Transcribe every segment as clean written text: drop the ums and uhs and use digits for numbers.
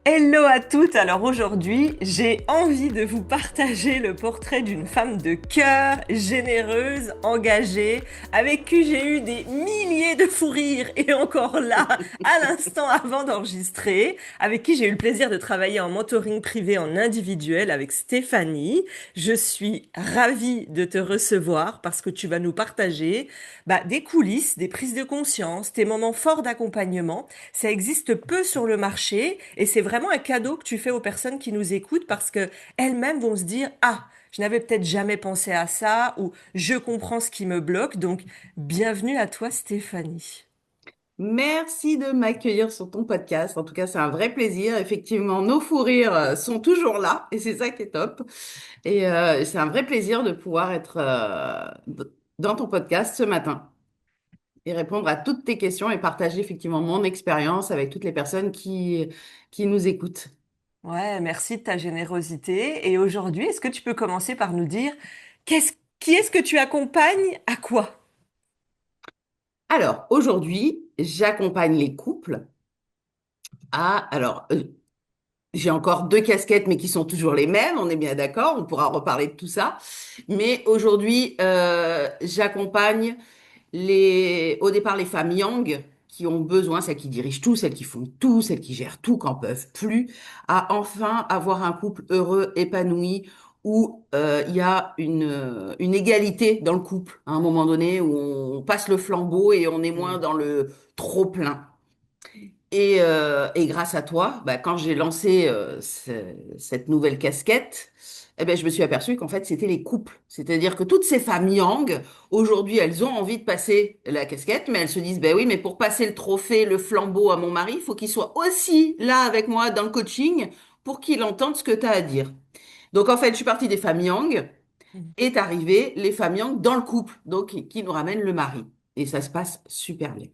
Hello à toutes! Alors aujourd'hui, j'ai envie de vous partager le portrait d'une femme de cœur, généreuse, engagée, avec qui j'ai eu des milliers de fous rires et encore là, à l'instant avant d'enregistrer, avec qui j'ai eu le plaisir de travailler en mentoring privé en individuel avec Stéphanie. Je suis ravie de te recevoir parce que tu vas nous partager des coulisses, des prises de conscience, tes moments forts d'accompagnement. Ça existe peu sur le marché et c'est vraiment un cadeau que tu fais aux personnes qui nous écoutent parce que elles-mêmes vont se dire, ah, je n'avais peut-être jamais pensé à ça ou je comprends ce qui me bloque. Donc, bienvenue à toi, Stéphanie. Merci de m'accueillir sur ton podcast. En tout cas, c'est un vrai plaisir. Effectivement, nos fous rires sont toujours là et c'est ça qui est top. Et c'est un vrai plaisir de pouvoir être dans ton podcast ce matin et répondre à toutes tes questions et partager effectivement mon expérience avec toutes les personnes qui nous écoutent. Ouais, merci de ta générosité. Et aujourd'hui, est-ce que tu peux commencer par nous dire qui est-ce que tu accompagnes à quoi? Alors, aujourd'hui, j'accompagne les couples à. J'ai encore deux casquettes, mais qui sont toujours les mêmes, on est bien d'accord, on pourra reparler de tout ça. Mais aujourd'hui, j'accompagne au départ les femmes yang qui ont besoin, celles qui dirigent tout, celles qui font tout, celles qui gèrent tout, qu'en peuvent plus, à enfin avoir un couple heureux, épanoui, où il y a une égalité dans le couple, à un moment donné, où on passe le flambeau et on est moins dans le trop plein. Et grâce à toi, bah, quand j'ai lancé cette nouvelle casquette, eh ben, je me suis aperçue qu'en fait, c'était les couples. C'est-à-dire que toutes ces femmes yang, aujourd'hui, elles ont envie de passer la casquette, mais elles se disent, ben oui, mais pour passer le trophée, le flambeau à mon mari, il faut qu'il soit aussi là avec moi dans le coaching pour qu'il entende ce que tu as à dire. Donc, en fait, je suis partie des femmes yang et est arrivé les femmes yang dans le couple, donc qui nous ramènent le mari. Et ça se passe super bien.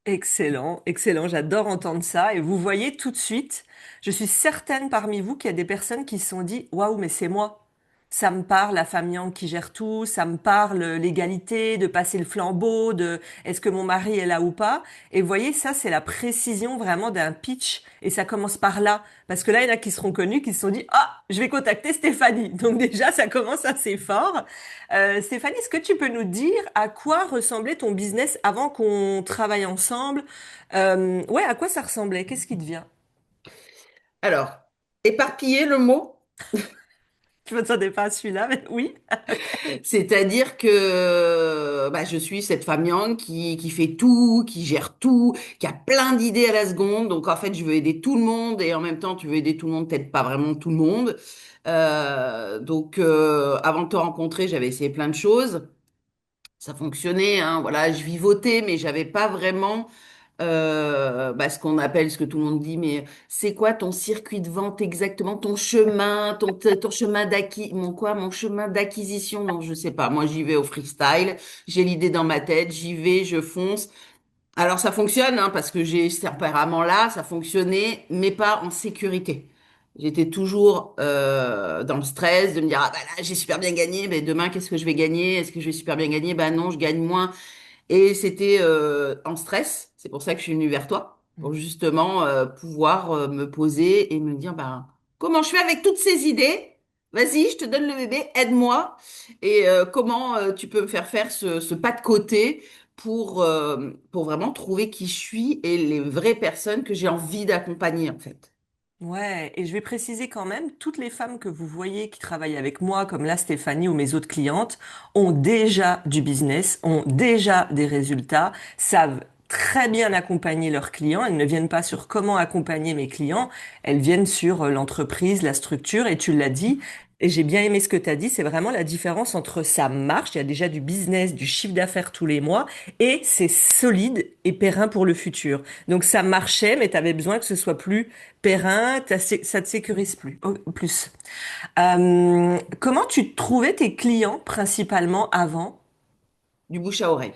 Excellent, excellent, j'adore entendre ça. Et vous voyez tout de suite, je suis certaine parmi vous qu'il y a des personnes qui se sont dit, waouh, mais c'est moi. Ça me parle, la femme Yang qui gère tout, ça me parle l'égalité, de passer le flambeau, de est-ce que mon mari est là ou pas. Et vous voyez, ça, c'est la précision vraiment d'un pitch. Et ça commence par là. Parce que là, il y en a qui seront connus, qui se sont dit, ah, je vais contacter Stéphanie. Donc déjà, ça commence assez fort. Stéphanie, est-ce que tu peux nous dire à quoi ressemblait ton business avant qu'on travaille ensemble? Ouais, à quoi ça ressemblait? Qu'est-ce qui te vient? Alors, éparpiller le mot. Je m'attendais pas à celui-là, mais oui. C'est-à-dire que bah, je suis cette femme yang qui fait tout, qui gère tout, qui a plein d'idées à la seconde. Donc en fait, je veux aider tout le monde et en même temps, tu veux aider tout le monde, peut-être pas vraiment tout le monde. Avant de te rencontrer, j'avais essayé plein de choses. Ça fonctionnait, hein, voilà, je vivotais, mais j'avais pas vraiment ce qu'on appelle, ce que tout le monde dit, mais c'est quoi ton circuit de vente exactement, ton chemin, ton chemin mon chemin d'acquisition, non, je sais pas. Moi, j'y vais au freestyle, j'ai l'idée dans ma tête, j'y vais, je fonce. Alors, ça fonctionne, hein, parce que j'ai ce tempérament-là, ça fonctionnait, mais pas en sécurité. J'étais toujours dans le stress de me dire, ah bah là, j'ai super bien gagné, mais demain, qu'est-ce que je vais gagner? Est-ce que je vais super bien gagner? Ben non, je gagne moins. Et c'était en stress. C'est pour ça que je suis venue vers toi, pour justement pouvoir me poser et me dire, ben, comment je fais avec toutes ces idées? Vas-y, je te donne le bébé, aide-moi. Et comment tu peux me faire faire ce pas de côté pour vraiment trouver qui je suis et les vraies personnes que j'ai envie d'accompagner, en fait. Ouais, et je vais préciser quand même, toutes les femmes que vous voyez qui travaillent avec moi, comme là Stéphanie ou mes autres clientes, ont déjà du business, ont déjà des résultats, savent très bien accompagner leurs clients. Elles ne viennent pas sur comment accompagner mes clients, elles viennent sur l'entreprise, la structure, et tu l'as dit. Et j'ai bien aimé ce que tu as dit, c'est vraiment la différence entre ça marche, il y a déjà du business, du chiffre d'affaires tous les mois, et c'est solide et périn pour le futur. Donc ça marchait, mais tu avais besoin que ce soit plus périn, ça te sécurise plus. Comment tu trouvais tes clients principalement avant? Du bouche à oreille.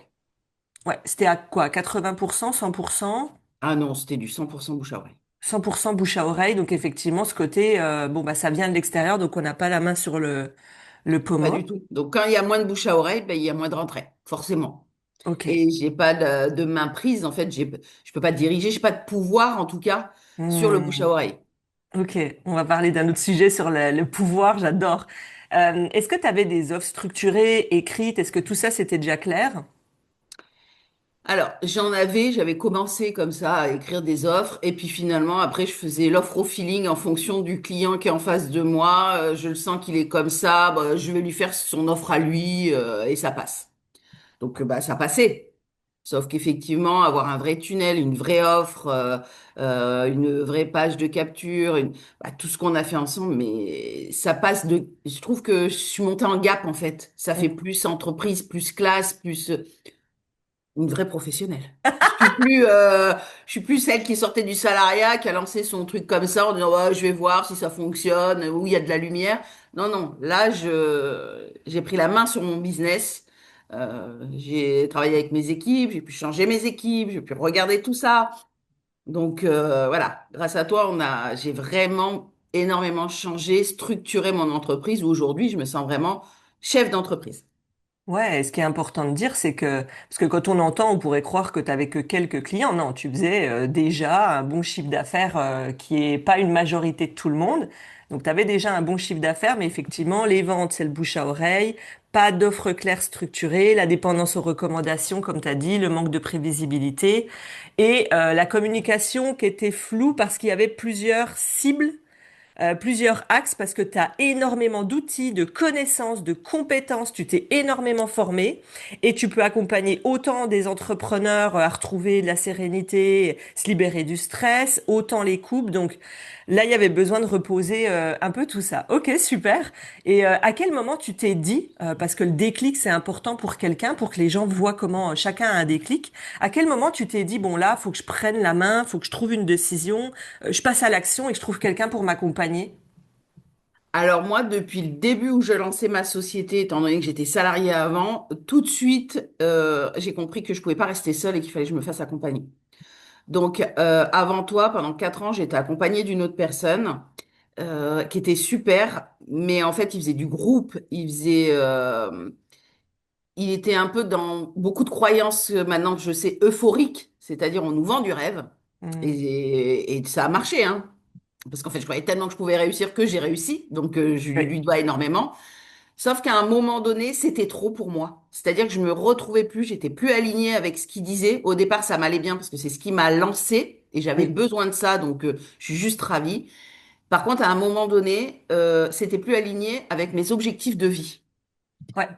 Ouais, c'était à quoi? 80%, 100%? Ah non, c'était du 100% bouche à oreille. 100% bouche à oreille. Donc effectivement, ce côté, ça vient de l'extérieur, donc on n'a pas la main sur le Pas pommeau. du tout. Donc quand il y a moins de bouche à oreille, ben, il y a moins de rentrée, forcément. Ok. Et j'ai pas de main prise, en fait, je peux pas diriger, j'ai pas de pouvoir, en tout cas, sur le bouche à Hmm. oreille. Ok, on va parler d'un autre sujet sur le pouvoir, j'adore. Est-ce que tu avais des offres structurées, écrites? Est-ce que tout ça, c'était déjà clair? Alors, j'avais commencé comme ça à écrire des offres et puis finalement, après, je faisais l'offre au feeling en fonction du client qui est en face de moi. Je le sens qu'il est comme ça, bah, je vais lui faire son offre à lui et ça passe. Donc, bah, ça passait. Sauf qu'effectivement, avoir un vrai tunnel, une vraie offre, une vraie page de capture, bah, tout ce qu'on a fait ensemble, mais ça passe de... Je trouve que je suis montée en gap en fait. Ça fait Mm. plus entreprise, plus classe, plus une vraie professionnelle. Je suis plus celle qui sortait du salariat, qui a lancé son truc comme ça en disant ouais, je vais voir si ça fonctionne, où il y a de la lumière. Non, non, là j'ai pris la main sur mon business. J'ai travaillé avec mes équipes, j'ai pu changer mes équipes, j'ai pu regarder tout ça. Donc voilà, grâce à toi, j'ai vraiment énormément changé, structuré mon entreprise où aujourd'hui je me sens vraiment chef d'entreprise. Ouais, et ce qui est important de dire, c'est que, parce que quand on entend, on pourrait croire que tu avais que quelques clients. Non, tu faisais déjà un bon chiffre d'affaires qui est pas une majorité de tout le monde. Donc, tu avais déjà un bon chiffre d'affaires, mais effectivement, les ventes, c'est le bouche à oreille, pas d'offres claires structurées, la dépendance aux recommandations, comme tu as dit, le manque de prévisibilité et la communication qui était floue parce qu'il y avait plusieurs cibles, plusieurs axes parce que tu as énormément d'outils, de connaissances, de compétences, tu t'es énormément formé et tu peux accompagner autant des entrepreneurs à retrouver de la sérénité, se libérer du stress, autant les couples. Donc là, il y avait besoin de reposer un peu tout ça. Ok, super. Et à quel moment tu t'es dit, parce que le déclic, c'est important pour quelqu'un, pour que les gens voient comment chacun a un déclic, à quel moment tu t'es dit, bon là, faut que je prenne la main, faut que je trouve une décision, je passe à l'action et que je trouve quelqu'un pour m'accompagner. Alors moi, depuis le début où je lançais ma société, étant donné que j'étais salariée avant, tout de suite, j'ai compris que je pouvais pas rester seule et qu'il fallait que je me fasse accompagner. Donc avant toi, pendant 4 ans, j'étais accompagnée d'une autre personne qui était super, mais en fait, il faisait du groupe, il était un peu dans beaucoup de croyances maintenant que je sais euphoriques, c'est-à-dire on nous vend du rêve Hmm. et ça a marché, hein. Parce qu'en fait, je croyais tellement que je pouvais réussir que j'ai réussi, donc je lui Oui, dois énormément. Sauf qu'à un moment donné, c'était trop pour moi. C'est-à-dire que je me retrouvais plus, j'étais plus alignée avec ce qu'il disait. Au départ, ça m'allait bien parce que c'est ce qui m'a lancé et j'avais oui, besoin de ça, donc je suis juste ravie. Par contre, à un moment donné, c'était plus aligné avec mes objectifs de vie. ouais.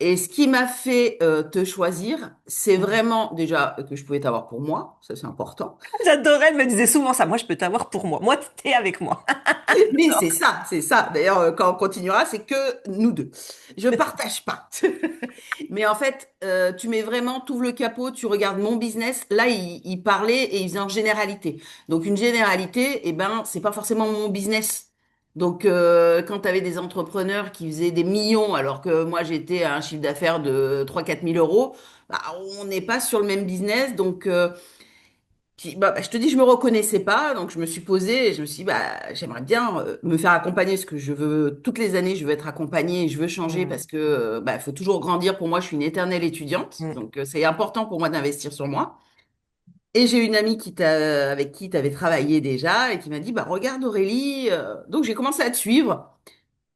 Et ce qui m'a fait te choisir, c'est Hmm. vraiment déjà que je pouvais t'avoir pour moi, ça c'est important. J'adorais, elle me disait souvent ça. Moi, je peux t'avoir pour moi. Moi, t'es avec moi. Mais c'est ça, c'est ça. D'ailleurs, quand on continuera, c'est que nous deux. Je partage pas. Mais en fait, tu mets vraiment, tu ouvres le capot, tu regardes mon business. Là, il parlait et il faisait en généralité. Donc, une généralité, eh ben, c'est pas forcément mon business. Donc, quand tu avais des entrepreneurs qui faisaient des millions, alors que moi, j'étais à un chiffre d'affaires de 3 4 000 euros, bah, on n'est pas sur le même business. Donc, bah, je te dis, je me reconnaissais pas, donc je me suis posée et je me suis dit, bah, j'aimerais bien me faire accompagner parce que je veux, toutes les années, je veux être accompagnée et je veux changer Hmm. parce que, bah, faut toujours grandir. Pour moi, je suis une éternelle étudiante, Hmm. donc c'est important pour moi d'investir sur moi. Et j'ai une amie avec qui tu avais travaillé déjà et qui m'a dit, bah, regarde Aurélie. Donc j'ai commencé à te suivre.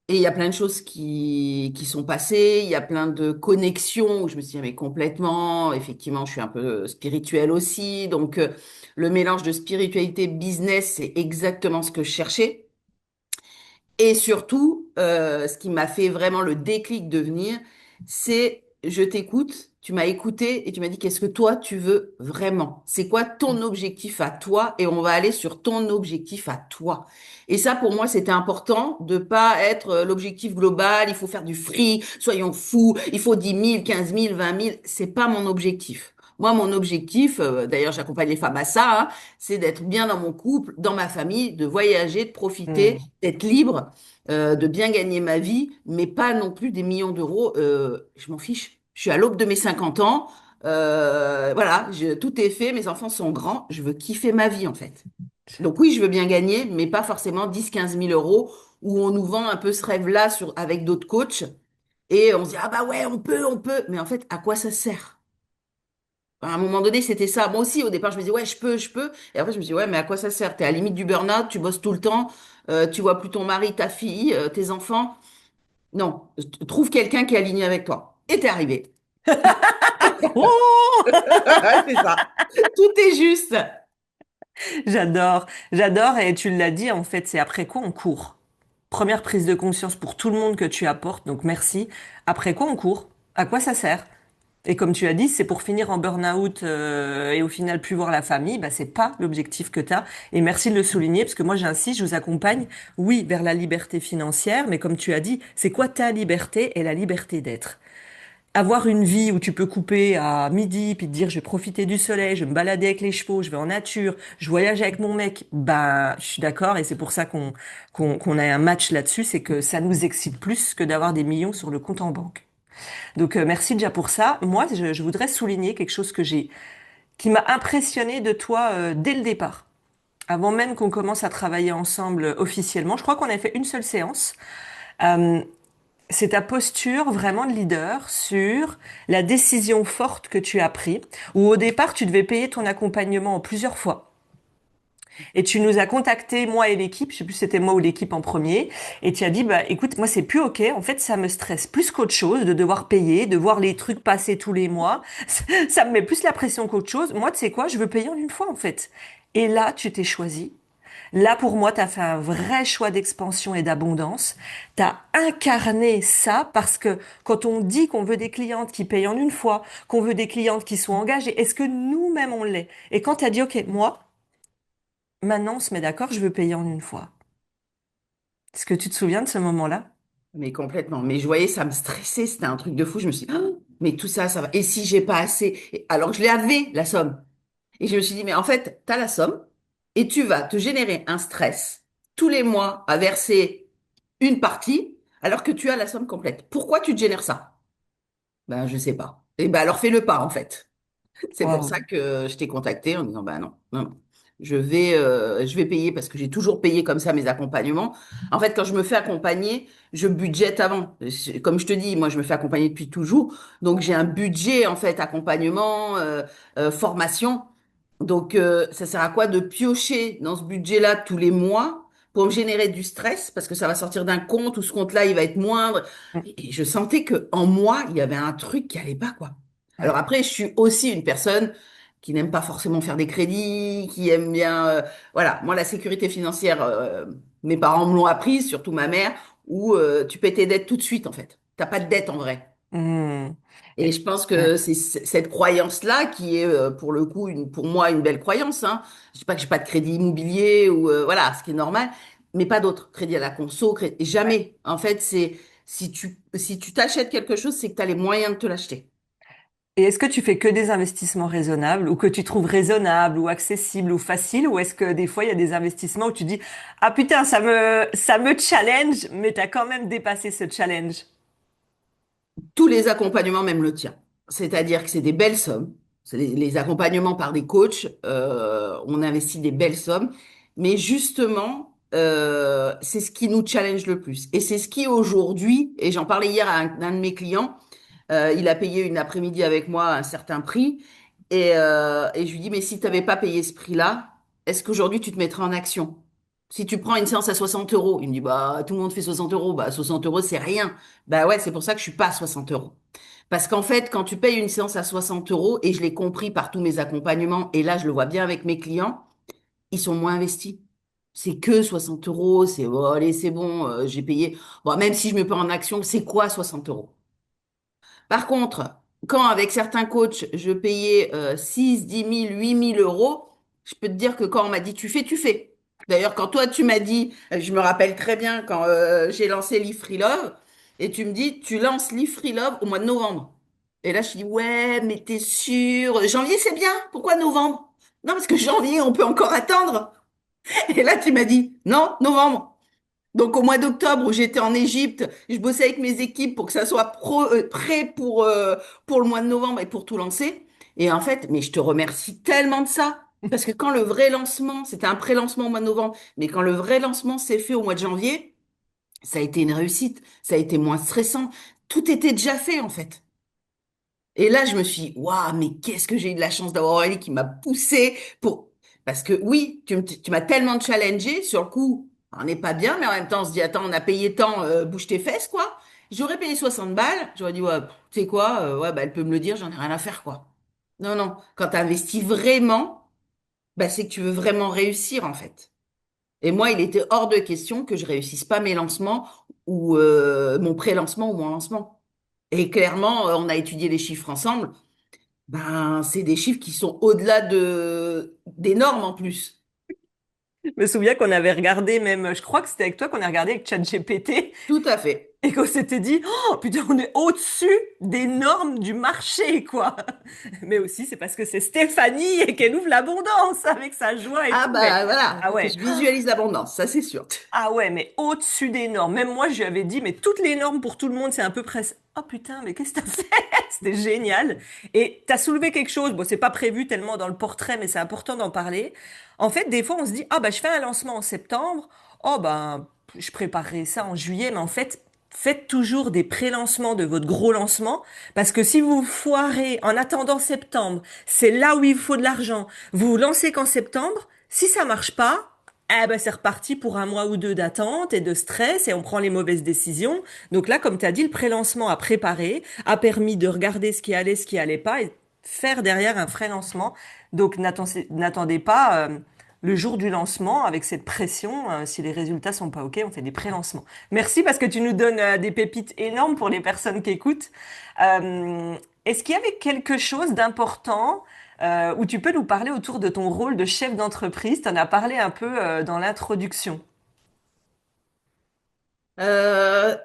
Et il y a plein de choses qui sont passées, il y a plein de connexions où je me suis dit, ah, mais complètement, effectivement, je suis un peu spirituelle aussi, donc le mélange de spiritualité, business, c'est exactement ce que je cherchais. Et surtout, ce qui m'a fait vraiment le déclic de venir, c'est je t'écoute, tu m'as écouté et tu m'as dit qu'est-ce que toi tu veux vraiment? C'est quoi ton objectif à toi? Et on va aller sur ton objectif à toi. Et ça, pour moi, c'était important de pas être l'objectif global, il faut faire du fric, soyons fous, il faut 10 000, 15 000, 20 000. C'est pas mon objectif. Moi, mon objectif, d'ailleurs, j'accompagne les femmes à ça, hein, c'est d'être bien dans mon couple, dans ma famille, de voyager, de profiter, Hmm. d'être libre, de bien gagner ma vie, mais pas non plus des millions d'euros. Je m'en fiche. Je suis à l'aube de mes 50 ans. Voilà, tout est fait, mes enfants sont grands. Je veux kiffer ma vie, en fait. Donc oui, je veux bien gagner, mais pas forcément 10 15 000 euros où on nous vend un peu ce rêve-là avec d'autres coachs et on se dit, ah bah ouais, on peut. Mais en fait, à quoi ça sert? À un moment donné, c'était ça. Moi aussi, au départ, je me disais, ouais, je peux. Et après, je me dis, ouais, mais à quoi ça sert? T'es à la limite du burn-out, tu bosses tout le temps, tu vois plus ton mari, ta fille, tes enfants. Non, trouve quelqu'un qui est aligné avec toi. Et t'es arrivé. Oh, C'est ça. Tout est juste. j'adore, j'adore. Et tu l'as dit, en fait, c'est après quoi on court. Première prise de conscience pour tout le monde que tu apportes, donc merci. Après quoi on court? À quoi ça sert? Et comme tu as dit, c'est pour finir en burn-out et au final plus voir la famille, bah c'est pas l'objectif que tu as. Et merci de le souligner parce que moi j'insiste, je vous accompagne, oui, vers la liberté financière, mais comme tu as dit, c'est quoi ta liberté et la liberté d'être? Avoir une vie où tu peux couper à midi puis te dire je vais profiter du soleil, je vais me balader avec les chevaux, je vais en nature, je voyage avec mon mec, bah je suis d'accord et c'est pour ça qu'on a un match là-dessus, c'est que ça nous excite plus que d'avoir des millions sur le compte en banque. Donc merci déjà pour ça. Moi, je voudrais souligner quelque chose qui m'a impressionné de toi dès le départ. Avant même qu'on commence à travailler ensemble officiellement, je crois qu'on a fait une seule séance. Euh, c'est ta posture vraiment de leader sur la décision forte que tu as prise, où au départ tu devais payer ton accompagnement en plusieurs fois. Et tu nous as contacté, moi et l'équipe, je sais plus si c'était moi ou l'équipe en premier, et tu as dit, bah écoute, moi c'est plus ok, en fait ça me stresse plus qu'autre chose de devoir payer, de voir les trucs passer tous les mois, ça me met plus la pression qu'autre chose. Moi, tu sais quoi, je veux payer en une fois en fait. Et là, tu t'es choisi. Là, pour moi, tu as fait un vrai choix d'expansion et d'abondance. Tu as incarné ça parce que quand on dit qu'on veut des clientes qui payent en une fois, qu'on veut des clientes qui sont engagées, est-ce que nous-mêmes on l'est? Et quand tu as dit, OK, moi, maintenant, on se met d'accord, je veux payer en une fois. Est-ce que tu te souviens de ce moment-là? Mais complètement. Mais je voyais, ça me stressait. C'était un truc de fou. Je me suis dit, ah, mais tout ça, ça va. Et si j'ai pas assez? Alors que je l'avais, la somme. Et je me suis dit, mais en fait, tu as la somme et tu vas te générer un stress tous les mois à verser une partie alors que tu as la somme complète. Pourquoi tu te génères ça? Ben, je sais pas. Et ben, alors fais-le pas, en fait. C'est pour ça Wow. que je t'ai contacté en disant, bah non, non, non. Je vais payer parce que j'ai toujours payé comme ça mes accompagnements. En fait, quand je me fais accompagner, je budgète avant. Comme je te dis, moi, je me fais accompagner depuis toujours. Donc, j'ai un budget, en fait, accompagnement, formation. Donc, ça sert à quoi de piocher dans ce budget-là tous les mois pour me générer du stress parce que ça va sortir d'un compte ou ce compte-là, il va être moindre. Et je sentais que en moi, il y avait un truc qui allait pas, quoi. Alors après, je suis aussi une personne qui n'aime pas forcément faire des crédits, qui aime bien, voilà, moi la sécurité financière, mes parents me l'ont apprise, surtout ma mère, où tu paies tes dettes tout de suite en fait. T'as pas de dette en vrai. Hmm. Et Et- je pense ouais. que c'est cette croyance-là qui est pour le coup pour moi une belle croyance. Hein. Je dis pas que j'ai pas de crédit immobilier ou voilà, ce qui est normal, mais pas d'autre. Crédit à la conso, jamais. En fait, c'est si tu t'achètes quelque chose, c'est que tu as les moyens de te l'acheter. Et est-ce que tu fais que des investissements raisonnables ou que tu trouves raisonnables ou accessibles ou faciles ou est-ce que des fois il y a des investissements où tu dis ah putain ça me challenge mais t'as quand même dépassé ce challenge. Tous les accompagnements, même le tien. C'est-à-dire que c'est des belles sommes. C'est les accompagnements par des coachs, on investit des belles sommes. Mais justement, c'est ce qui nous challenge le plus. Et c'est ce qui aujourd'hui, et j'en parlais hier à un de mes clients, il a payé une après-midi avec moi un certain prix. Et je lui dis, mais si tu n'avais pas payé ce prix-là, est-ce qu'aujourd'hui tu te mettrais en action? Si tu prends une séance à 60 euros, il me dit, bah, tout le monde fait 60 euros. Bah, 60 euros, c'est rien. Bah ouais, c'est pour ça que je suis pas à 60 euros. Parce qu'en fait, quand tu payes une séance à 60 euros, et je l'ai compris par tous mes accompagnements, et là, je le vois bien avec mes clients, ils sont moins investis. C'est que 60 euros, c'est, oh, allez, c'est bon, j'ai payé. Bon, même si je me mets pas en action, c'est quoi 60 euros? Par contre, quand avec certains coachs, je payais 6, 10 000, 8 000 euros, je peux te dire que quand on m'a dit tu fais, tu fais. D'ailleurs, quand toi, tu m'as dit, je me rappelle très bien quand j'ai lancé Live Free Love, et tu me dis, tu lances Live Free Love au mois de novembre. Et là, je dis, ouais, mais t'es sûr? Janvier, c'est bien. Pourquoi novembre? Non, parce que janvier, on peut encore attendre. Et là, tu m'as dit, non, novembre. Donc au mois d'octobre où j'étais en Égypte, je bossais avec mes équipes pour que ça soit prêt pour le mois de novembre et pour tout lancer. Et en fait, mais je te remercie tellement de ça. Parce que quand le vrai lancement, c'était un pré-lancement au mois de novembre, mais quand le vrai lancement s'est fait au mois de janvier, ça a été une réussite. Ça a été moins stressant. Tout était déjà fait en fait. Et là, je me suis dit, waouh, mais qu'est-ce que j'ai eu de la chance d'avoir Aurélie qui m'a poussée pour... Parce que oui, tu m'as tellement challengé, sur le coup, on n'est pas bien, mais en même temps, on se dit, attends, on a payé tant, bouge tes fesses, quoi. J'aurais payé 60 balles, j'aurais dit, ouais, tu sais quoi, ouais, bah, elle peut me le dire, j'en ai rien à faire, quoi. Non, non, quand tu investis vraiment, bah, c'est que tu veux vraiment réussir, en fait. Et moi, il était hors de question que je réussisse pas mes lancements ou mon pré-lancement ou mon lancement. Et clairement, on a étudié les chiffres ensemble. Ben, c'est des chiffres qui sont au-delà des normes en plus. Je me souviens qu'on avait regardé même, je crois que c'était avec toi qu'on a regardé avec ChatGPT Tout à fait. et qu'on s'était dit, oh putain, on est au-dessus des normes du marché, quoi. Mais aussi, c'est parce que c'est Stéphanie et qu'elle ouvre l'abondance avec sa joie et Ah tout. Mais, bah voilà, ah ouais, je visualise l'abondance, ça c'est sûr. ah ouais, mais au-dessus des normes. Même moi, je lui avais dit, mais toutes les normes pour tout le monde, c'est à peu près... Oh putain, mais qu'est-ce que t'as fait? C'était génial. Et t'as soulevé quelque chose. Bon, c'est pas prévu tellement dans le portrait, mais c'est important d'en parler. En fait, des fois, on se dit, ah bah, je fais un lancement en septembre. Oh ben, je préparerai ça en juillet. Mais en fait, faites toujours des pré-lancements de votre gros lancement. Parce que si vous vous foirez en attendant septembre, c'est là où il faut de l'argent. Vous vous lancez qu'en septembre. Si ça marche pas, eh ben, c'est reparti pour un mois ou deux d'attente et de stress et on prend les mauvaises décisions. Donc là, comme tu as dit, le pré-lancement à préparer a permis de regarder ce qui allait pas et faire derrière un vrai lancement. Donc n'attendez pas le jour du lancement avec cette pression. Si les résultats sont pas OK, on fait des pré-lancements. Merci parce que tu nous donnes des pépites énormes pour les personnes qui écoutent. Euh, Est-ce qu'il y avait quelque chose d'important où tu peux nous parler autour de ton rôle de chef d'entreprise? Tu en as parlé un peu dans l'introduction. Euh,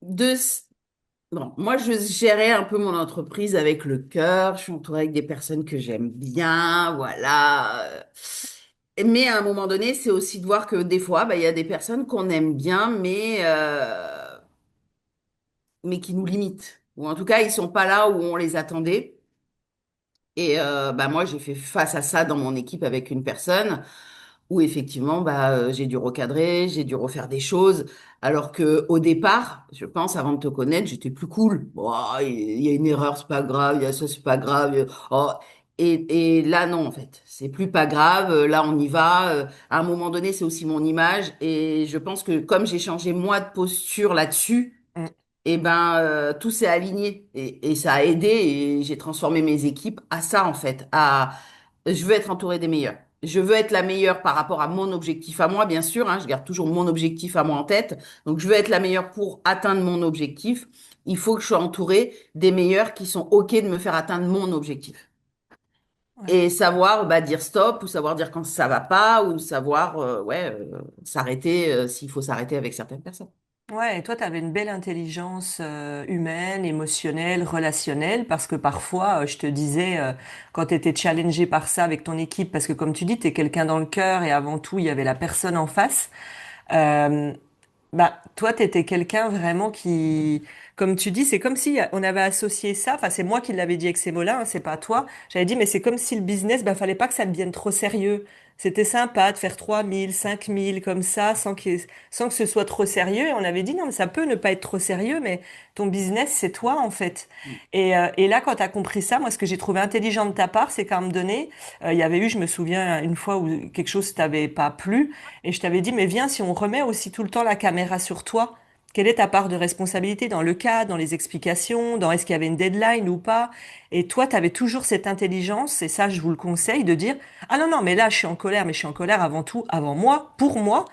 de, bon, moi je gérais un peu mon entreprise avec le cœur, je suis entourée avec des personnes que j'aime bien, voilà. Mais à un moment donné, c'est aussi de voir que des fois, bah, il y a des personnes qu'on aime bien, mais qui nous limitent. Ou en tout cas, ils sont pas là où on les attendait. Et bah, moi, j'ai fait face à ça dans mon équipe avec une personne où effectivement, bah, j'ai dû recadrer, j'ai dû refaire des choses. Alors que au départ, je pense, avant de te connaître, j'étais plus cool. Bon, ah, il y a une erreur, c'est pas grave. Il y a ça, c'est pas grave. Oh. Et là, non, en fait, c'est plus pas grave. Là, on y va. À un moment donné, c'est aussi mon image. Et je pense que comme j'ai changé moi de posture là-dessus, Mm. et ben tout s'est aligné et ça a aidé et j'ai transformé mes équipes à ça en fait, à je veux être entourée des meilleurs. Je veux être la meilleure par rapport à mon objectif à moi, bien sûr, hein, je garde toujours mon objectif à moi en tête. Donc je veux être la meilleure pour atteindre mon objectif. Il faut que je sois entourée des meilleurs qui sont OK de me faire atteindre mon objectif. Ouais. Et savoir bah, dire stop ou savoir dire quand ça va pas ou savoir s'arrêter s'il faut s'arrêter avec certaines personnes. Ouais, et toi, tu avais une belle intelligence humaine, émotionnelle, relationnelle, parce que parfois, je te disais, quand tu étais challengé par ça avec ton équipe, parce que comme tu dis, tu es quelqu'un dans le cœur et avant tout, il y avait la personne en face. Euh, Bah, toi, t'étais quelqu'un vraiment qui, comme tu dis, c'est comme si on avait associé ça. Enfin, c'est moi qui l'avais dit avec ces mots-là, hein, c'est pas toi. J'avais dit, mais c'est comme si le business, bah, fallait pas que ça devienne trop sérieux. C'était sympa de faire 3000, 5000 comme ça, sans que ce soit trop sérieux. Et on avait dit, non, mais ça peut ne pas être trop sérieux, mais ton business, c'est toi, en fait. Et là, quand t'as compris ça, moi, ce que j'ai trouvé intelligent de ta part, c'est qu'à un moment donné, il y avait eu, je me souviens, une fois où quelque chose t'avait pas plu. Et je t'avais dit, mais viens, si on remet aussi tout le temps la caméra sur toi, quelle est ta part de responsabilité dans le cas, dans les explications, dans est-ce qu'il y avait une deadline ou pas? Et toi, tu avais toujours cette intelligence, et ça, je vous le conseille, de dire, ah non, non, mais là, je suis en colère, mais je suis en colère avant tout, avant moi, pour moi,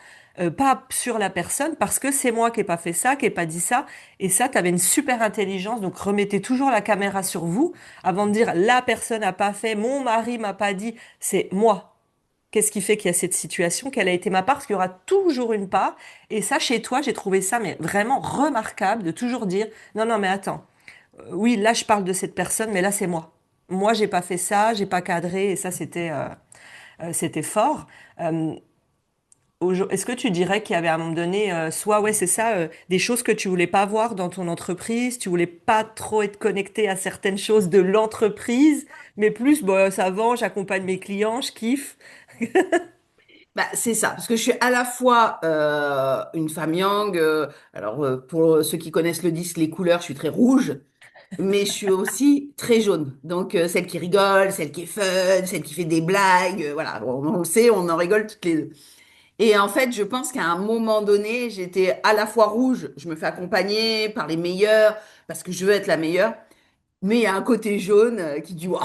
pas sur la personne, parce que c'est moi qui ai pas fait ça, qui ai pas dit ça. Et ça, tu avais une super intelligence, donc remettez toujours la caméra sur vous avant de dire, la personne n'a pas fait, mon mari m'a pas dit, c'est moi. Qu'est-ce qui fait qu'il y a cette situation? Quelle a été ma part? Parce qu'il y aura toujours une part. Et ça, chez toi, j'ai trouvé ça mais vraiment remarquable de toujours dire, non, non, mais attends. Oui, là, je parle de cette personne, mais là, c'est moi. Moi, j'ai pas fait ça, j'ai pas cadré, et ça, c'était fort. Euh, Est-ce que tu dirais qu'il y avait à un moment donné, soit, ouais, c'est ça, des choses que tu voulais pas voir dans ton entreprise, tu voulais pas trop être connecté à certaines choses de l'entreprise, mais plus, bon, ça vend, j'accompagne mes clients, je kiffe. Bah, c'est ça, parce que je suis à la fois une femme yang. Alors, pour ceux qui connaissent le disque, les couleurs, je suis très rouge. mais je suis aussi très jaune. Donc, celle qui rigole, celle qui est fun, celle qui fait des blagues, voilà, on le sait, on en rigole toutes les deux. Et en fait, je pense qu'à un moment donné, j'étais à la fois rouge, je me fais accompagner par les meilleurs, parce que je veux être la meilleure, mais il y a un côté jaune qui dit, waouh,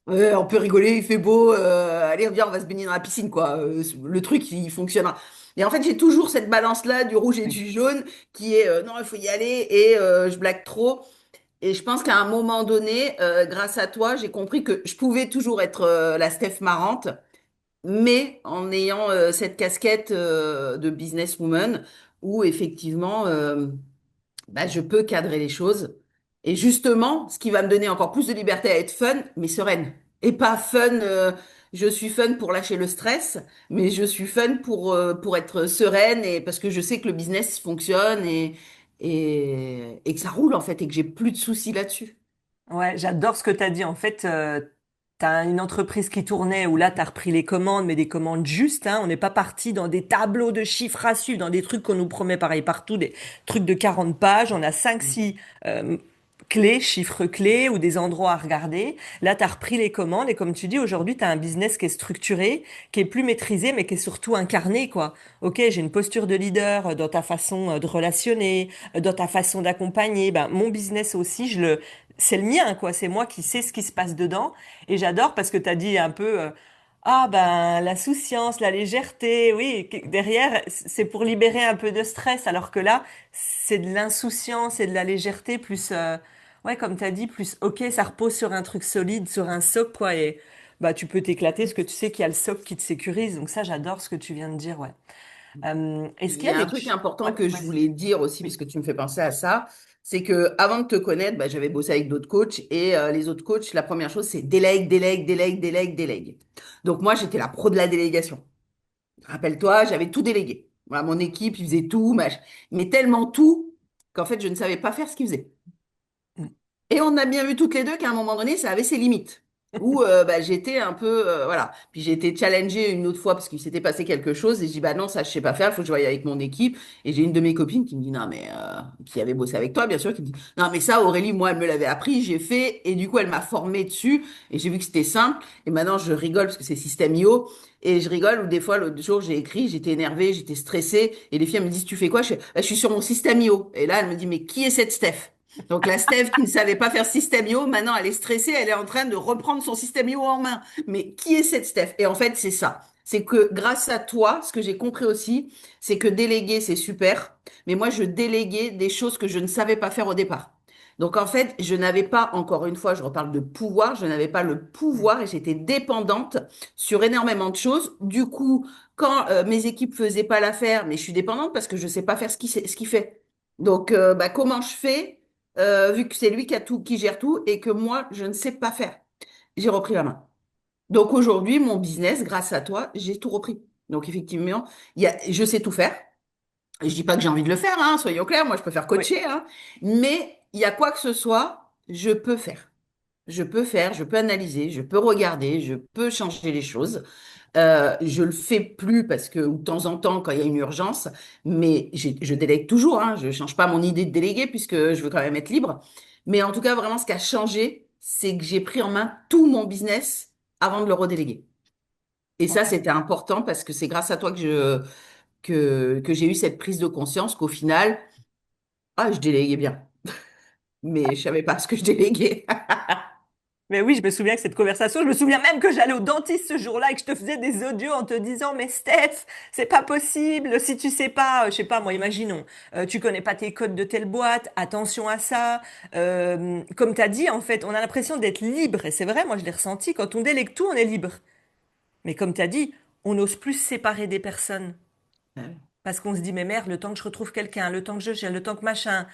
ouais, on peut rigoler, il fait beau, allez, viens, on va se baigner dans la piscine, quoi. Le truc, il fonctionnera. Et en fait, j'ai toujours cette balance-là du rouge et Oui. du jaune qui est, non, il faut y aller, et je blague trop. Et je pense qu'à un moment donné, grâce à toi, j'ai compris que je pouvais toujours être la Steph marrante, mais en ayant cette casquette de businesswoman où effectivement, bah, je peux cadrer les choses. Et justement, ce qui va me donner encore plus de liberté à être fun, mais sereine. Et pas fun, je suis fun pour lâcher le stress, mais je suis fun pour être sereine et parce que je sais que le business fonctionne et que ça roule en fait et que j'ai plus de soucis là-dessus. Ouais, j'adore ce que tu as dit. En fait, tu as une entreprise qui tournait où là, tu as repris les commandes, mais des commandes justes. Hein. On n'est pas parti dans des tableaux de chiffres à suivre, dans des trucs qu'on nous promet pareil partout, des trucs de 40 pages. On a cinq, six euh, clés, chiffres clés ou des endroits à regarder. Là, tu as repris les commandes et comme tu dis, aujourd'hui, tu as un business qui est structuré, qui est plus maîtrisé, mais qui est surtout incarné, quoi. Ok, j'ai une posture de leader dans ta façon de relationner, dans ta façon d'accompagner. Ben, mon business aussi, c'est le mien, quoi. C'est moi qui sais ce qui se passe dedans. Et j'adore parce que tu as dit un peu, ah ben, la souciance, la légèreté, oui, derrière, c'est pour libérer un peu de stress, alors que là, c'est de l'insouciance et de la légèreté, plus, ouais, comme tu as dit, plus, ok, ça repose sur un truc solide, sur un socle, quoi, et bah, tu peux t'éclater parce que tu sais qu'il y a le socle qui te sécurise. Donc ça, j'adore ce que tu viens de dire, ouais. Est-ce Il qu'il y y a a un des... truc important Ouais, que je vas-y. voulais dire aussi, Oui. puisque tu me fais penser à ça, c'est que avant de te connaître, bah, j'avais bossé avec d'autres coachs et les autres coachs, la première chose, c'est délègue, délègue, délègue, délègue, délègue. Donc moi, j'étais la pro de la délégation. Rappelle-toi, j'avais tout délégué. Voilà, mon équipe, ils faisaient tout, mais tellement tout qu'en fait, je ne savais pas faire ce qu'ils faisaient. Mm. Et on a bien vu toutes les deux qu'à un moment donné, ça avait ses limites. Où bah, j'étais un peu, voilà. Puis j'ai été challengée une autre fois parce qu'il s'était passé quelque chose et je dis, bah non, ça je sais pas faire, il faut que je voie avec mon équipe. Et j'ai une de mes copines qui me dit, non mais, qui avait bossé avec toi, bien sûr, qui me dit, non mais ça, Aurélie, moi, elle me l'avait appris, j'ai fait, et du coup, elle m'a formée dessus, et j'ai vu que c'était simple. Et maintenant, je rigole parce que c'est système IO, et je rigole, ou des fois, l'autre jour, j'ai écrit, j'étais énervée, j'étais stressée, et les filles, elles me disent, tu fais quoi? Bah, je suis sur mon système IO. Et là, elle me dit, mais qui est cette Steph? Donc la Steph qui ne savait pas faire système IO, maintenant elle est stressée, elle est en train de reprendre son système IO en main. Mais qui est cette Steph? Et en fait, c'est ça. C'est que grâce à toi, ce que j'ai compris aussi, c'est que déléguer, c'est super. Mais moi, je déléguais des choses que je ne savais pas faire au départ. Donc en fait, je n'avais pas, encore une fois, je reparle de pouvoir, je n'avais pas le Mm. pouvoir et j'étais dépendante sur énormément de choses. Du coup, quand mes équipes faisaient pas l'affaire, mais je suis dépendante parce que je sais pas faire ce qu'il fait. Donc, bah, comment je fais? Vu que c'est lui qui a tout, qui gère tout et que moi, je ne sais pas faire. J'ai repris la main. Donc aujourd'hui, mon business, grâce à toi, j'ai tout repris. Donc effectivement, je sais tout faire. Je dis pas que j'ai envie de le faire, hein, soyons clairs, moi je peux faire Oui. coacher, hein, mais il y a quoi que ce soit, je peux faire. Je peux faire, je peux analyser, je peux regarder, je peux changer les choses. Je le fais plus parce que ou de temps en temps quand il y a une urgence, mais je délègue toujours. Hein, je change pas mon idée de déléguer puisque je veux quand même être libre. Mais en tout cas, vraiment, ce qui a changé, c'est que j'ai pris en main tout mon business avant de le redéléguer. Et ça, Ouais. c'était important parce que c'est grâce à toi que j'ai eu cette prise de conscience qu'au final, ah, je déléguais bien, mais je savais pas ce que je déléguais. Mais oui, je me souviens que cette conversation, je me souviens même que j'allais au dentiste ce jour-là et que je te faisais des audios en te disant, mais Steph, c'est pas possible, si tu sais pas, je sais pas, moi, imaginons, tu connais pas tes codes de telle boîte, attention à ça. Comme tu as dit, en fait, on a l'impression d'être libre, et c'est vrai, moi je l'ai ressenti, quand on délègue tout, on est libre. Mais comme tu as dit, on n'ose plus se séparer des personnes. Parce qu'on se dit, mais merde, le temps que je retrouve quelqu'un, le temps que je gère, le temps que machin.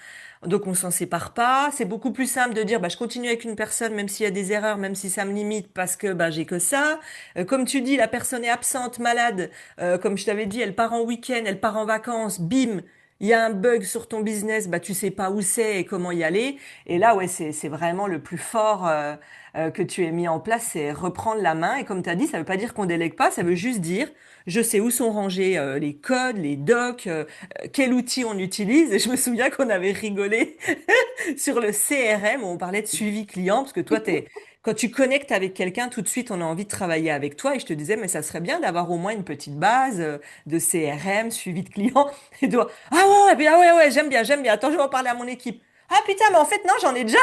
Donc on s'en sépare pas. C'est beaucoup plus simple de dire, bah, je continue avec une personne, même s'il y a des erreurs, même si ça me limite, parce que bah, j'ai que ça. Comme tu dis, la personne est absente, malade. Comme je t'avais dit, elle part en week-end, elle part en vacances, bim, il y a un bug sur ton business, bah, tu sais pas où c'est et comment y aller. Et là, ouais, c'est vraiment le plus fort. que tu aies mis en place, c'est reprendre la main. Et comme tu as dit, ça veut pas dire qu'on délègue pas, ça veut juste dire, je sais où sont rangés les codes, les docs, quel outil on utilise. Et je me souviens qu'on avait rigolé sur le CRM où on parlait de suivi client, parce que toi, quand tu connectes avec quelqu'un, tout de suite, on a envie de travailler avec toi. Et je te disais, mais ça serait bien d'avoir au moins une petite base de CRM, suivi de client. Et toi, ah ouais, ah ouais, ouais, j'aime bien, j'aime bien. Attends, je vais en parler à mon équipe. Ah putain, mais en fait, non, j'en ai déjà.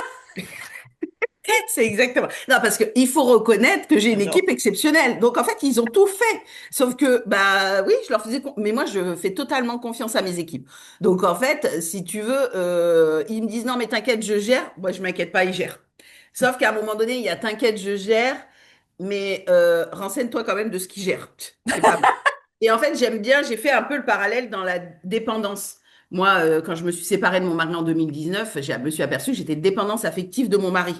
C'est exactement. Non, parce qu'il faut reconnaître que j'ai une J'adore. équipe exceptionnelle. Donc, en fait, ils ont tout fait. Sauf que, bah oui, je leur faisais... Mais moi, je fais totalement confiance à mes équipes. Donc, en fait, si tu veux, ils me disent, non, mais t'inquiète, je gère. Moi, je m'inquiète pas, ils gèrent. Sauf qu'à un moment donné, il y a t'inquiète, je gère, mais renseigne-toi quand même de ce qu'ils gèrent. C'est pas bon. Et en fait, j'aime bien, j'ai fait un peu le parallèle dans la dépendance. Moi, quand je me suis séparée de mon mari en 2019, je me suis aperçue que j'étais dépendance affective de mon mari,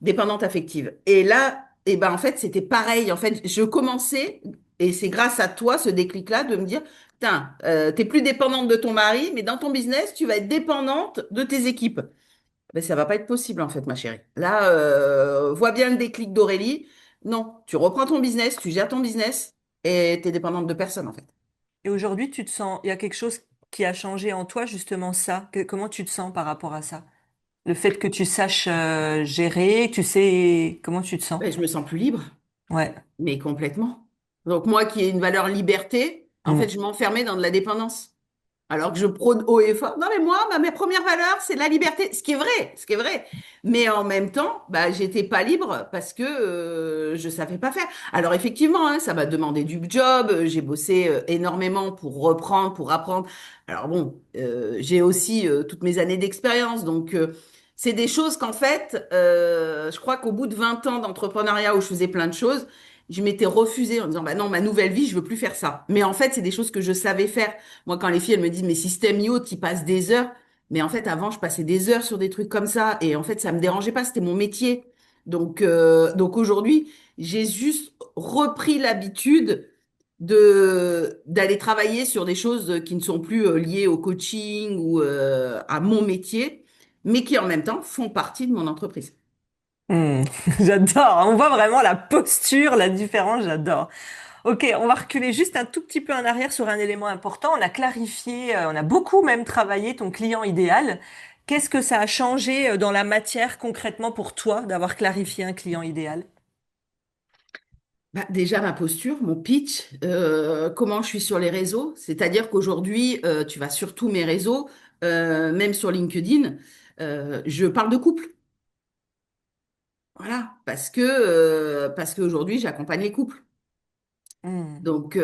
dépendante affective. Et là, et ben en fait, c'était pareil. En fait, je commençais, et c'est grâce à toi, ce déclic-là, de me dire, putain, t'es plus dépendante de ton mari, mais dans ton business, tu vas être dépendante de tes équipes. Ben, ça va pas être possible, en fait, ma chérie. Là, vois bien le déclic d'Aurélie. Non, tu reprends ton business, tu gères ton business, et t'es dépendante de personne, en fait. Et aujourd'hui, tu te sens, il y a quelque chose qui a changé en toi, justement ça. Comment tu te sens par rapport à ça? Le fait que tu saches gérer, tu sais comment tu te sens? Ben, je me sens plus libre, Ouais. mais complètement. Donc, moi qui ai une valeur liberté, en fait, Mm. je m'enfermais dans de la dépendance. Alors que je prône haut et fort. Non, mais moi, mes premières valeurs, c'est la liberté. Ce qui est vrai, ce qui est vrai. Mais en même temps, bah, j'étais pas libre parce que je savais pas faire. Alors effectivement, hein, ça m'a demandé du job. J'ai bossé énormément pour reprendre, pour apprendre. Alors bon, j'ai aussi toutes mes années d'expérience. Donc, c'est des choses qu'en fait, je crois qu'au bout de 20 ans d'entrepreneuriat où je faisais plein de choses, je m'étais refusée en disant, bah non, ma nouvelle vie, je veux plus faire ça. Mais en fait, c'est des choses que je savais faire. Moi, quand les filles, elles me disent, mais système IO, tu passes des heures. Mais en fait, avant, je passais des heures sur des trucs comme ça. Et en fait, ça me dérangeait pas. C'était mon métier. Donc aujourd'hui, j'ai juste repris l'habitude d'aller travailler sur des choses qui ne sont plus liées au coaching ou à mon métier, mais qui en même temps font partie de mon entreprise. Mm. J'adore. On voit vraiment la posture, la différence. J'adore. Ok, on va reculer juste un tout petit peu en arrière sur un élément important. On a clarifié, on a beaucoup même travaillé ton client idéal. Qu'est-ce que ça a changé dans la matière concrètement pour toi d'avoir clarifié un client idéal? Bah, déjà, ma posture, mon pitch, comment je suis sur les réseaux. C'est-à-dire qu'aujourd'hui, tu vas sur tous mes réseaux, même sur LinkedIn, je parle de couple. Voilà, parce qu'aujourd'hui, j'accompagne les couples. Mm. Donc,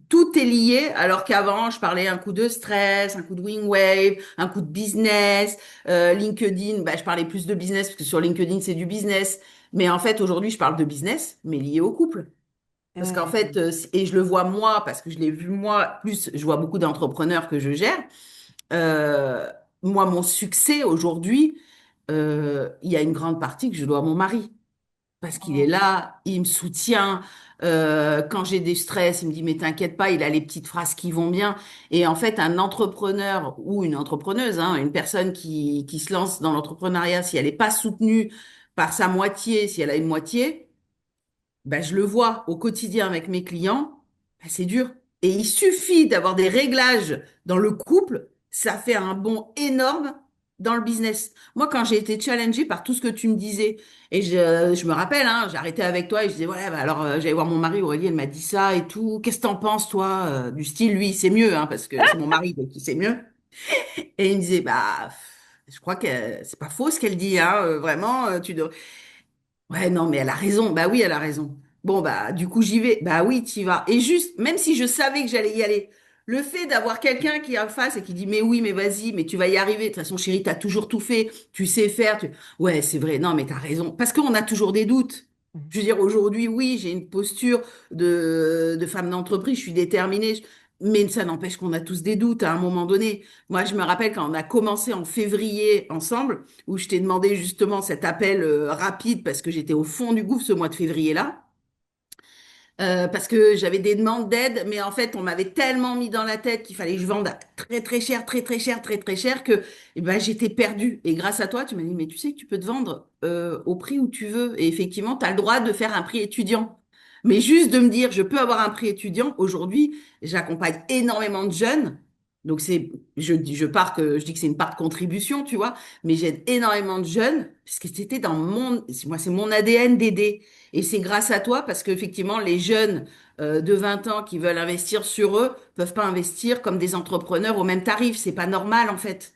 tout est lié, alors qu'avant, je parlais un coup de stress, un coup de wing wave, un coup de business. LinkedIn, bah, je parlais plus de business, parce que sur LinkedIn, c'est du business. Mais en fait, aujourd'hui, je parle de business, mais lié au couple. Parce qu'en fait, Mm. et je le vois moi, parce que je l'ai vu moi, plus je vois beaucoup d'entrepreneurs que je gère. euh, Moi, mon succès aujourd'hui, il y a une grande partie que je dois à mon mari. Parce qu'il est là, il me soutient. Quand j'ai des stress, il me dit, mais t'inquiète pas, il a les petites phrases qui vont bien. Et en fait, un entrepreneur ou une entrepreneuse, hein, une personne qui se lance dans l'entrepreneuriat, si elle n'est pas soutenue par sa moitié, si elle a une moitié, ben, je le vois au quotidien avec mes clients, ben, c'est dur. Et il suffit d'avoir des réglages dans le couple, ça fait un bond énorme dans le business. Moi, quand j'ai été challengée par tout ce que tu me disais, et je me rappelle, hein, j'arrêtais avec toi et je disais, ouais, bah alors j'allais voir mon mari, Aurélie, elle m'a dit ça et tout. Qu'est-ce que t'en penses, toi? Du style, lui, c'est mieux, hein, parce que c'est mon mari, donc il sait mieux. Et il me disait, bah, je crois que c'est pas faux ce qu'elle dit, hein, vraiment, tu dois. Ouais, non, mais elle a raison. Bah oui, elle a raison. Bon, bah, du coup, j'y vais. Bah oui, t'y vas. Et juste, même si je savais que j'allais y aller, le fait d'avoir quelqu'un qui est en face et qui dit, mais oui, mais vas-y, mais tu vas y arriver. De toute façon, chérie, t'as toujours tout fait. Tu sais faire. Ouais, c'est vrai. Non, mais t'as raison. Parce qu'on a toujours des doutes. Mm. Je veux dire, aujourd'hui, oui, j'ai une posture de femme d'entreprise. Je suis déterminée. Mais ça n'empêche qu'on a tous des doutes à un moment donné. Moi, je me rappelle quand on a commencé en février ensemble, où je t'ai demandé justement cet appel rapide parce que j'étais au fond du gouffre ce mois de février-là. parce que j'avais des demandes d'aide, mais en fait, on m'avait tellement mis dans la tête qu'il fallait que je vende à très très cher, très très cher, très très cher que j'étais perdue. Et grâce à toi, tu m'as dit, mais tu sais que tu peux te vendre au prix où tu veux. Et effectivement, tu as le droit de faire un prix étudiant. Mais juste de me dire, je peux avoir un prix étudiant. Aujourd'hui, j'accompagne énormément de jeunes. Donc je dis que c'est une part de contribution, tu vois, mais j'aide énormément de jeunes, parce que c'était dans moi, c'est mon ADN d'aider. Et c'est grâce à toi parce qu'effectivement, les jeunes de 20 ans qui veulent investir sur eux peuvent pas investir comme des entrepreneurs au même tarif. C'est pas normal en fait.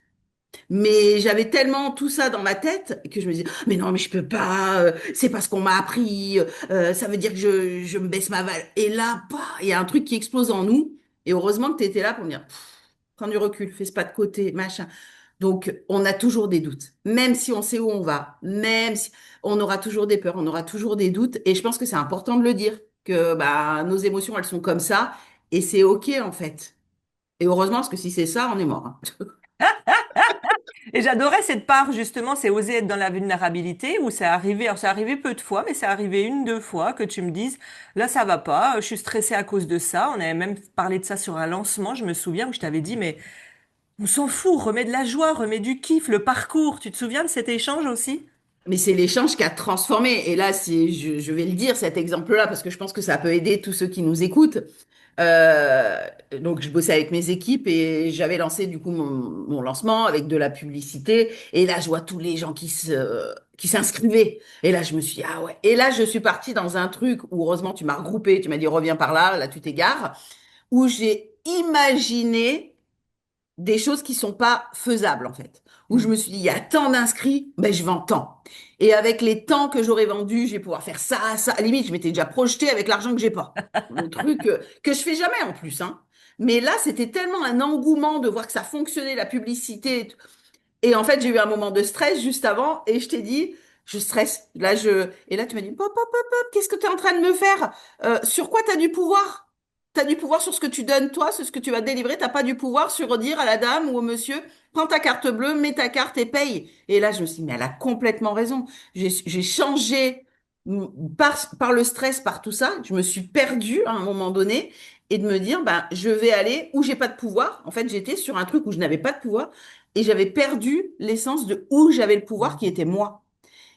Mais j'avais tellement tout ça dans ma tête que je me disais, mais non, mais je peux pas, c'est parce qu'on m'a appris, ça veut dire que je me baisse ma valeur. Et là, bah, il y a un truc qui explose en nous. Et heureusement que tu étais là pour me dire, prends du recul, fais ce pas de côté, machin. Donc, on a toujours des doutes. Même si on sait où on va, même si on aura toujours des peurs, on aura toujours des doutes. Et je pense que c'est important de le dire, que bah, nos émotions, elles sont comme ça. Et c'est OK, en fait. Et heureusement, parce que si c'est ça, on est mort, hein. Et j'adorais cette part, justement, c'est oser être dans la vulnérabilité, où c'est arrivé, alors c'est arrivé peu de fois, mais c'est arrivé une, deux fois que tu me dises, là, ça va pas, je suis stressée à cause de ça. On avait même parlé de ça sur un lancement, je me souviens, où je t'avais dit, mais on s'en fout, remets de la joie, remets du kiff, le parcours. Tu te souviens de cet échange aussi? Mais c'est l'échange qui a transformé. Et là, je vais le dire, cet exemple-là, parce que je pense que ça peut aider tous ceux qui nous écoutent. Euh, donc, je bossais avec mes équipes et j'avais lancé du coup mon lancement avec de la publicité. Et là, je vois tous les gens qui s'inscrivaient. Et là, je me suis dit, ah ouais. Et là, je suis partie dans un truc où, heureusement, tu m'as regroupé. Tu m'as dit, reviens par là, là, tu t'égares. Où j'ai imaginé des choses qui sont pas faisables en fait. Où je me suis dit, il y a tant d'inscrits, ben je vends tant. Et avec les temps que j'aurais vendus, je vais pouvoir faire ça, ça. À la limite, je m'étais déjà projeté avec l'argent que j'ai pas. Le truc que je fais jamais en plus, hein. Mais là, c'était tellement un engouement de voir que ça fonctionnait, la publicité. Et en fait, j'ai eu un moment de stress juste avant et je t'ai dit, je stresse. Et là, tu m'as dit, pop, pop, pop, pop, qu'est-ce que tu es en train de me faire? Sur quoi tu as du pouvoir? Tu as du pouvoir sur ce que tu donnes, toi, sur ce que tu vas délivrer. T'as pas du pouvoir sur dire à la dame ou au monsieur, prends ta carte bleue, mets ta carte et paye. Et là, je me suis dit, mais elle a complètement raison. J'ai changé par le stress, par tout ça. Je me suis perdue à un moment donné et de me dire, ben, je vais aller où j'ai pas de pouvoir. En fait, j'étais sur un truc où je n'avais pas de pouvoir et j'avais perdu l'essence de où j'avais le pouvoir qui était moi.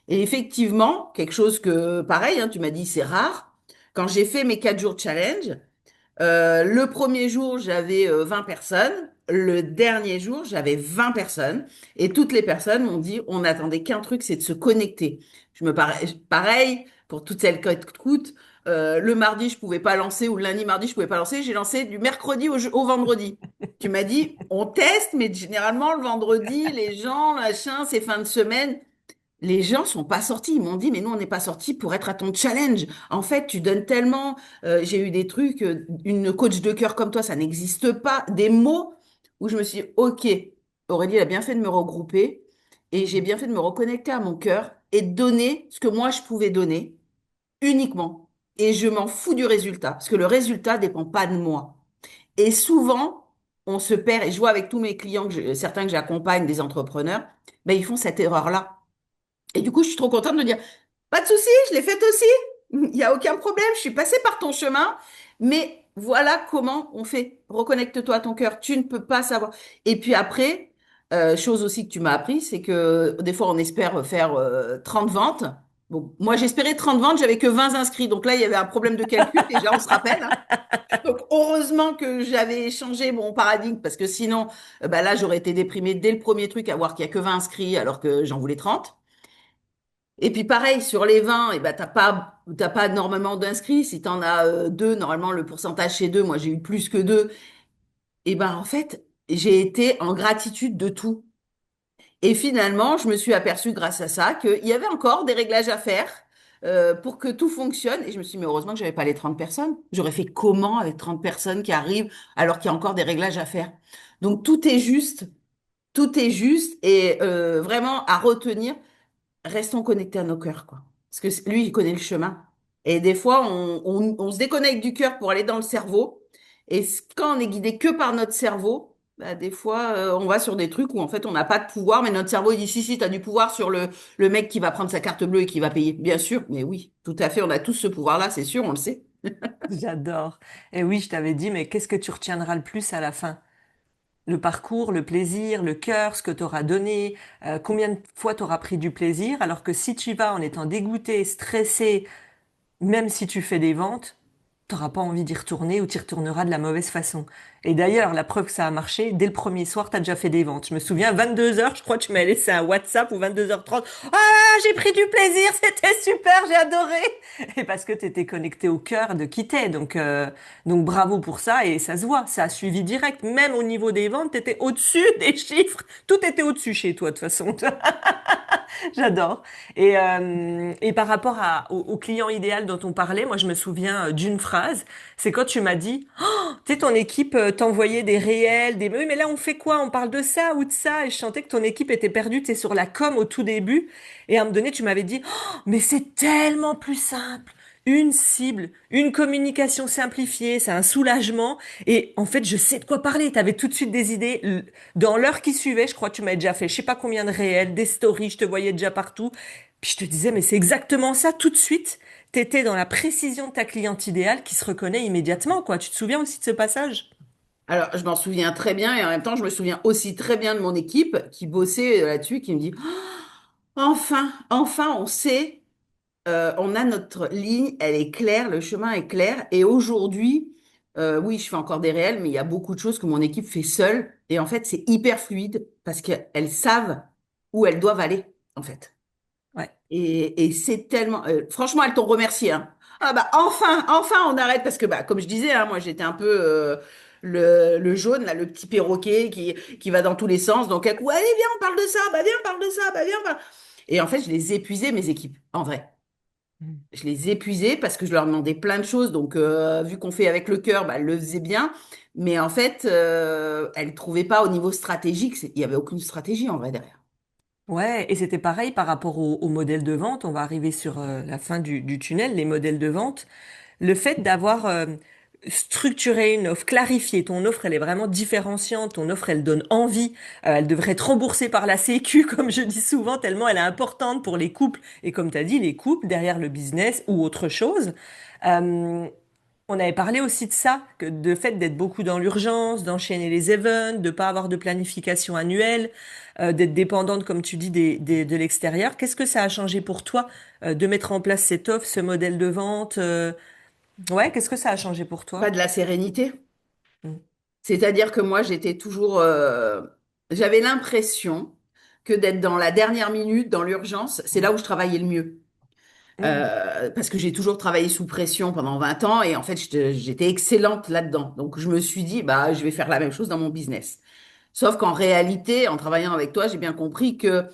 Et effectivement, quelque chose que, pareil, hein, tu m'as dit, c'est rare. Quand j'ai fait mes 4 jours challenge, le premier jour, j'avais 20 personnes. Le dernier jour, j'avais 20 personnes. Et toutes les personnes m'ont dit, on n'attendait qu'un truc, c'est de se connecter. Pareil, pour toutes celles qui écoutent, le mardi, je pouvais pas lancer, ou le lundi, mardi, je pouvais pas lancer. J'ai lancé du mercredi au vendredi. Tu m'as dit, on teste, mais généralement, le vendredi, les gens, machin, c'est fin de semaine. Les gens sont pas sortis. Ils m'ont dit, mais nous, on n'est pas sortis pour être à ton challenge. En fait, tu donnes tellement. J'ai eu des trucs, une coach de cœur comme toi, ça n'existe pas. Des mots où je me suis dit, OK, Aurélie, elle a bien fait de me regrouper et j'ai bien fait de me reconnecter à mon cœur et de donner ce que moi, je pouvais donner uniquement. Et je m'en fous du résultat parce que le résultat dépend pas de moi. Et souvent, on se perd. Et je vois avec tous mes clients, certains que j'accompagne, des entrepreneurs, ben, ils font cette erreur-là. Et du coup, je suis trop contente de dire, pas de souci, je l'ai faite aussi. Il n'y a aucun problème, je suis passée par ton chemin. Mais voilà comment on fait. Reconnecte-toi à ton cœur. Tu ne peux pas savoir. Et puis après, chose aussi que tu m'as appris, c'est que des fois, on espère faire 30 ventes. Bon, moi, j'espérais 30 ventes, j'avais que 20 inscrits. Donc là, il y avait un problème de calcul, déjà, on se rappelle, hein. Donc, heureusement que j'avais changé mon paradigme, parce que sinon, bah là, j'aurais été déprimée dès le premier truc à voir qu'il y a que 20 inscrits alors que j'en voulais 30. Et puis pareil, sur les 20, eh ben, t'as pas énormément d'inscrits. Si t'en as deux, normalement, le pourcentage c'est deux. Moi, j'ai eu plus que deux. Et ben, en fait, j'ai été en gratitude de tout. Et finalement, je me suis aperçue grâce à ça qu'il y avait encore des réglages à faire pour que tout fonctionne. Et je me suis dit, mais heureusement que j'avais pas les 30 personnes. J'aurais fait comment avec 30 personnes qui arrivent alors qu'il y a encore des réglages à faire? Donc, tout est juste et vraiment à retenir restons connectés à nos cœurs, quoi. Parce que lui, il connaît le chemin. Et des fois, on se déconnecte du cœur pour aller dans le cerveau. Et quand on est guidé que par notre cerveau, bah, des fois, on va sur des trucs où en fait, on n'a pas de pouvoir, mais notre cerveau, il dit, si, si, tu as du pouvoir sur le mec qui va prendre sa carte bleue et qui va payer. Bien sûr, mais oui, tout à fait, on a tous ce pouvoir-là, c'est sûr, on le sait. J'adore. Et oui, je t'avais dit, mais qu'est-ce que tu retiendras le plus à la fin? Le parcours, le plaisir, le cœur, ce que t'auras donné, combien de fois t'auras pris du plaisir, alors que si tu vas en étant dégoûté, stressé, même si tu fais des ventes, t'auras pas envie d'y retourner ou t'y retourneras de la mauvaise façon. Et d'ailleurs, la preuve que ça a marché, dès le premier soir, t'as déjà fait des ventes. Je me souviens, 22 heures, je crois que tu m'as laissé un WhatsApp ou 22h30. Ah, j'ai pris du plaisir, c'était super, j'ai adoré. Et parce que t'étais connecté au cœur de qui t'es. Donc bravo pour ça et ça se voit, ça a suivi direct. Même au niveau des ventes, t'étais au-dessus des chiffres. Tout était au-dessus chez toi, de toute façon. J'adore. Et par rapport au client idéal dont on parlait, moi je me souviens d'une phrase, c'est quand tu m'as dit, oh, tu sais, ton équipe t'envoyait des réels, des... Oui, mais là on fait quoi? On parle de ça ou de ça? Et je sentais que ton équipe était perdue, tu es sur la com au tout début. Et à un moment donné, tu m'avais dit, oh, mais c'est tellement plus simple. Une cible, une communication simplifiée, c'est un soulagement. Et en fait, je sais de quoi parler. Tu avais tout de suite des idées. Dans l'heure qui suivait, je crois que tu m'avais déjà fait, je sais pas combien de réels, des stories, je te voyais déjà partout. Puis je te disais, mais c'est exactement ça, tout de suite. T'étais dans la précision de ta cliente idéale qui se reconnaît immédiatement, quoi. Tu te souviens aussi de ce passage? Alors, je m'en souviens très bien et en même temps, je me souviens aussi très bien de mon équipe qui bossait là-dessus, qui me dit, enfin, enfin, on sait, on a notre ligne, elle est claire, le chemin est clair. Et aujourd'hui, oui, je fais encore des réels, mais il y a beaucoup de choses que mon équipe fait seule. Et en fait, c'est hyper fluide parce qu'elles savent où elles doivent aller, en fait. Ouais. Et c'est tellement... franchement, elles t'ont remercié, hein. Ah bah enfin, enfin, on arrête parce que bah comme je disais, hein, moi j'étais un peu le jaune, là, le petit perroquet qui va dans tous les sens. Donc, ouais, allez, viens, on parle de ça, bah viens, on parle de ça, bah viens, on parle. Et en fait, je les épuisais, mes équipes, en vrai. Mm. Je les épuisais parce que je leur demandais plein de choses. Donc, vu qu'on fait avec le cœur, bah, elles le faisaient bien. Mais en fait, elles ne trouvaient pas au niveau stratégique. Il n'y avait aucune stratégie en vrai derrière. Ouais, et c'était pareil par rapport au modèle de vente. On va arriver sur la fin du tunnel, les modèles de vente. Le fait d'avoir structuré une offre, clarifié ton offre, elle est vraiment différenciante. Ton offre, elle donne envie. Elle devrait être remboursée par la Sécu, comme je dis souvent, tellement elle est importante pour les couples. Et comme tu as dit, les couples derrière le business ou autre chose. Euh, on avait parlé aussi de ça, que de fait d'être beaucoup dans l'urgence, d'enchaîner les events, de pas avoir de planification annuelle, d'être dépendante, comme tu dis, de l'extérieur. Qu'est-ce que ça a changé pour toi, de mettre en place cette offre, ce modèle de vente? Ouais, qu'est-ce que ça a changé pour Pas toi? de la sérénité. Mm. C'est-à-dire que moi, j'étais toujours, j'avais l'impression que d'être dans la dernière minute, dans l'urgence, c'est là où je travaillais le mieux. Mm. Parce que j'ai toujours travaillé sous pression pendant 20 ans et en fait, j'étais excellente là-dedans. Donc, je me suis dit, bah, je vais faire la même chose dans mon business. Sauf qu'en réalité, en travaillant avec toi, j'ai bien compris que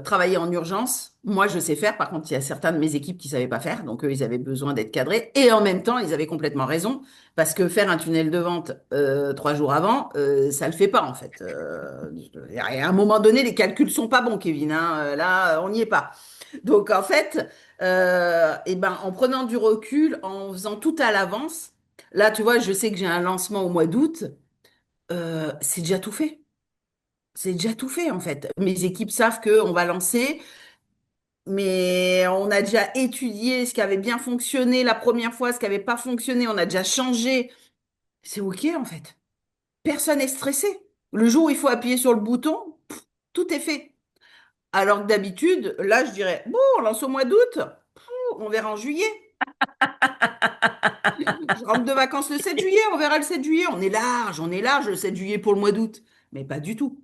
travailler en urgence, moi, je sais faire. Par contre, il y a certains de mes équipes qui savaient pas faire. Donc, eux, ils avaient besoin d'être cadrés. Et en même temps, ils avaient complètement raison. Parce que faire un tunnel de vente 3 jours avant, ça le fait pas, en fait. Et à un moment donné, les calculs sont pas bons, Kevin, hein. Là, on n'y est pas. Donc, en fait, eh ben, en prenant du recul, en faisant tout à l'avance, là, tu vois, je sais que j'ai un lancement au mois d'août. C'est déjà tout fait. C'est déjà tout fait en fait. Mes équipes savent qu'on va lancer, mais on a déjà étudié ce qui avait bien fonctionné la première fois, ce qui n'avait pas fonctionné, on a déjà changé. C'est OK en fait. Personne n'est stressé. Le jour où il faut appuyer sur le bouton, tout est fait. Alors que d'habitude, là, je dirais, bon, on lance au mois d'août, on verra en juillet. Je rentre de vacances le 7 juillet, on verra le 7 juillet. On est large le 7 juillet pour le mois d'août. Mais pas du tout.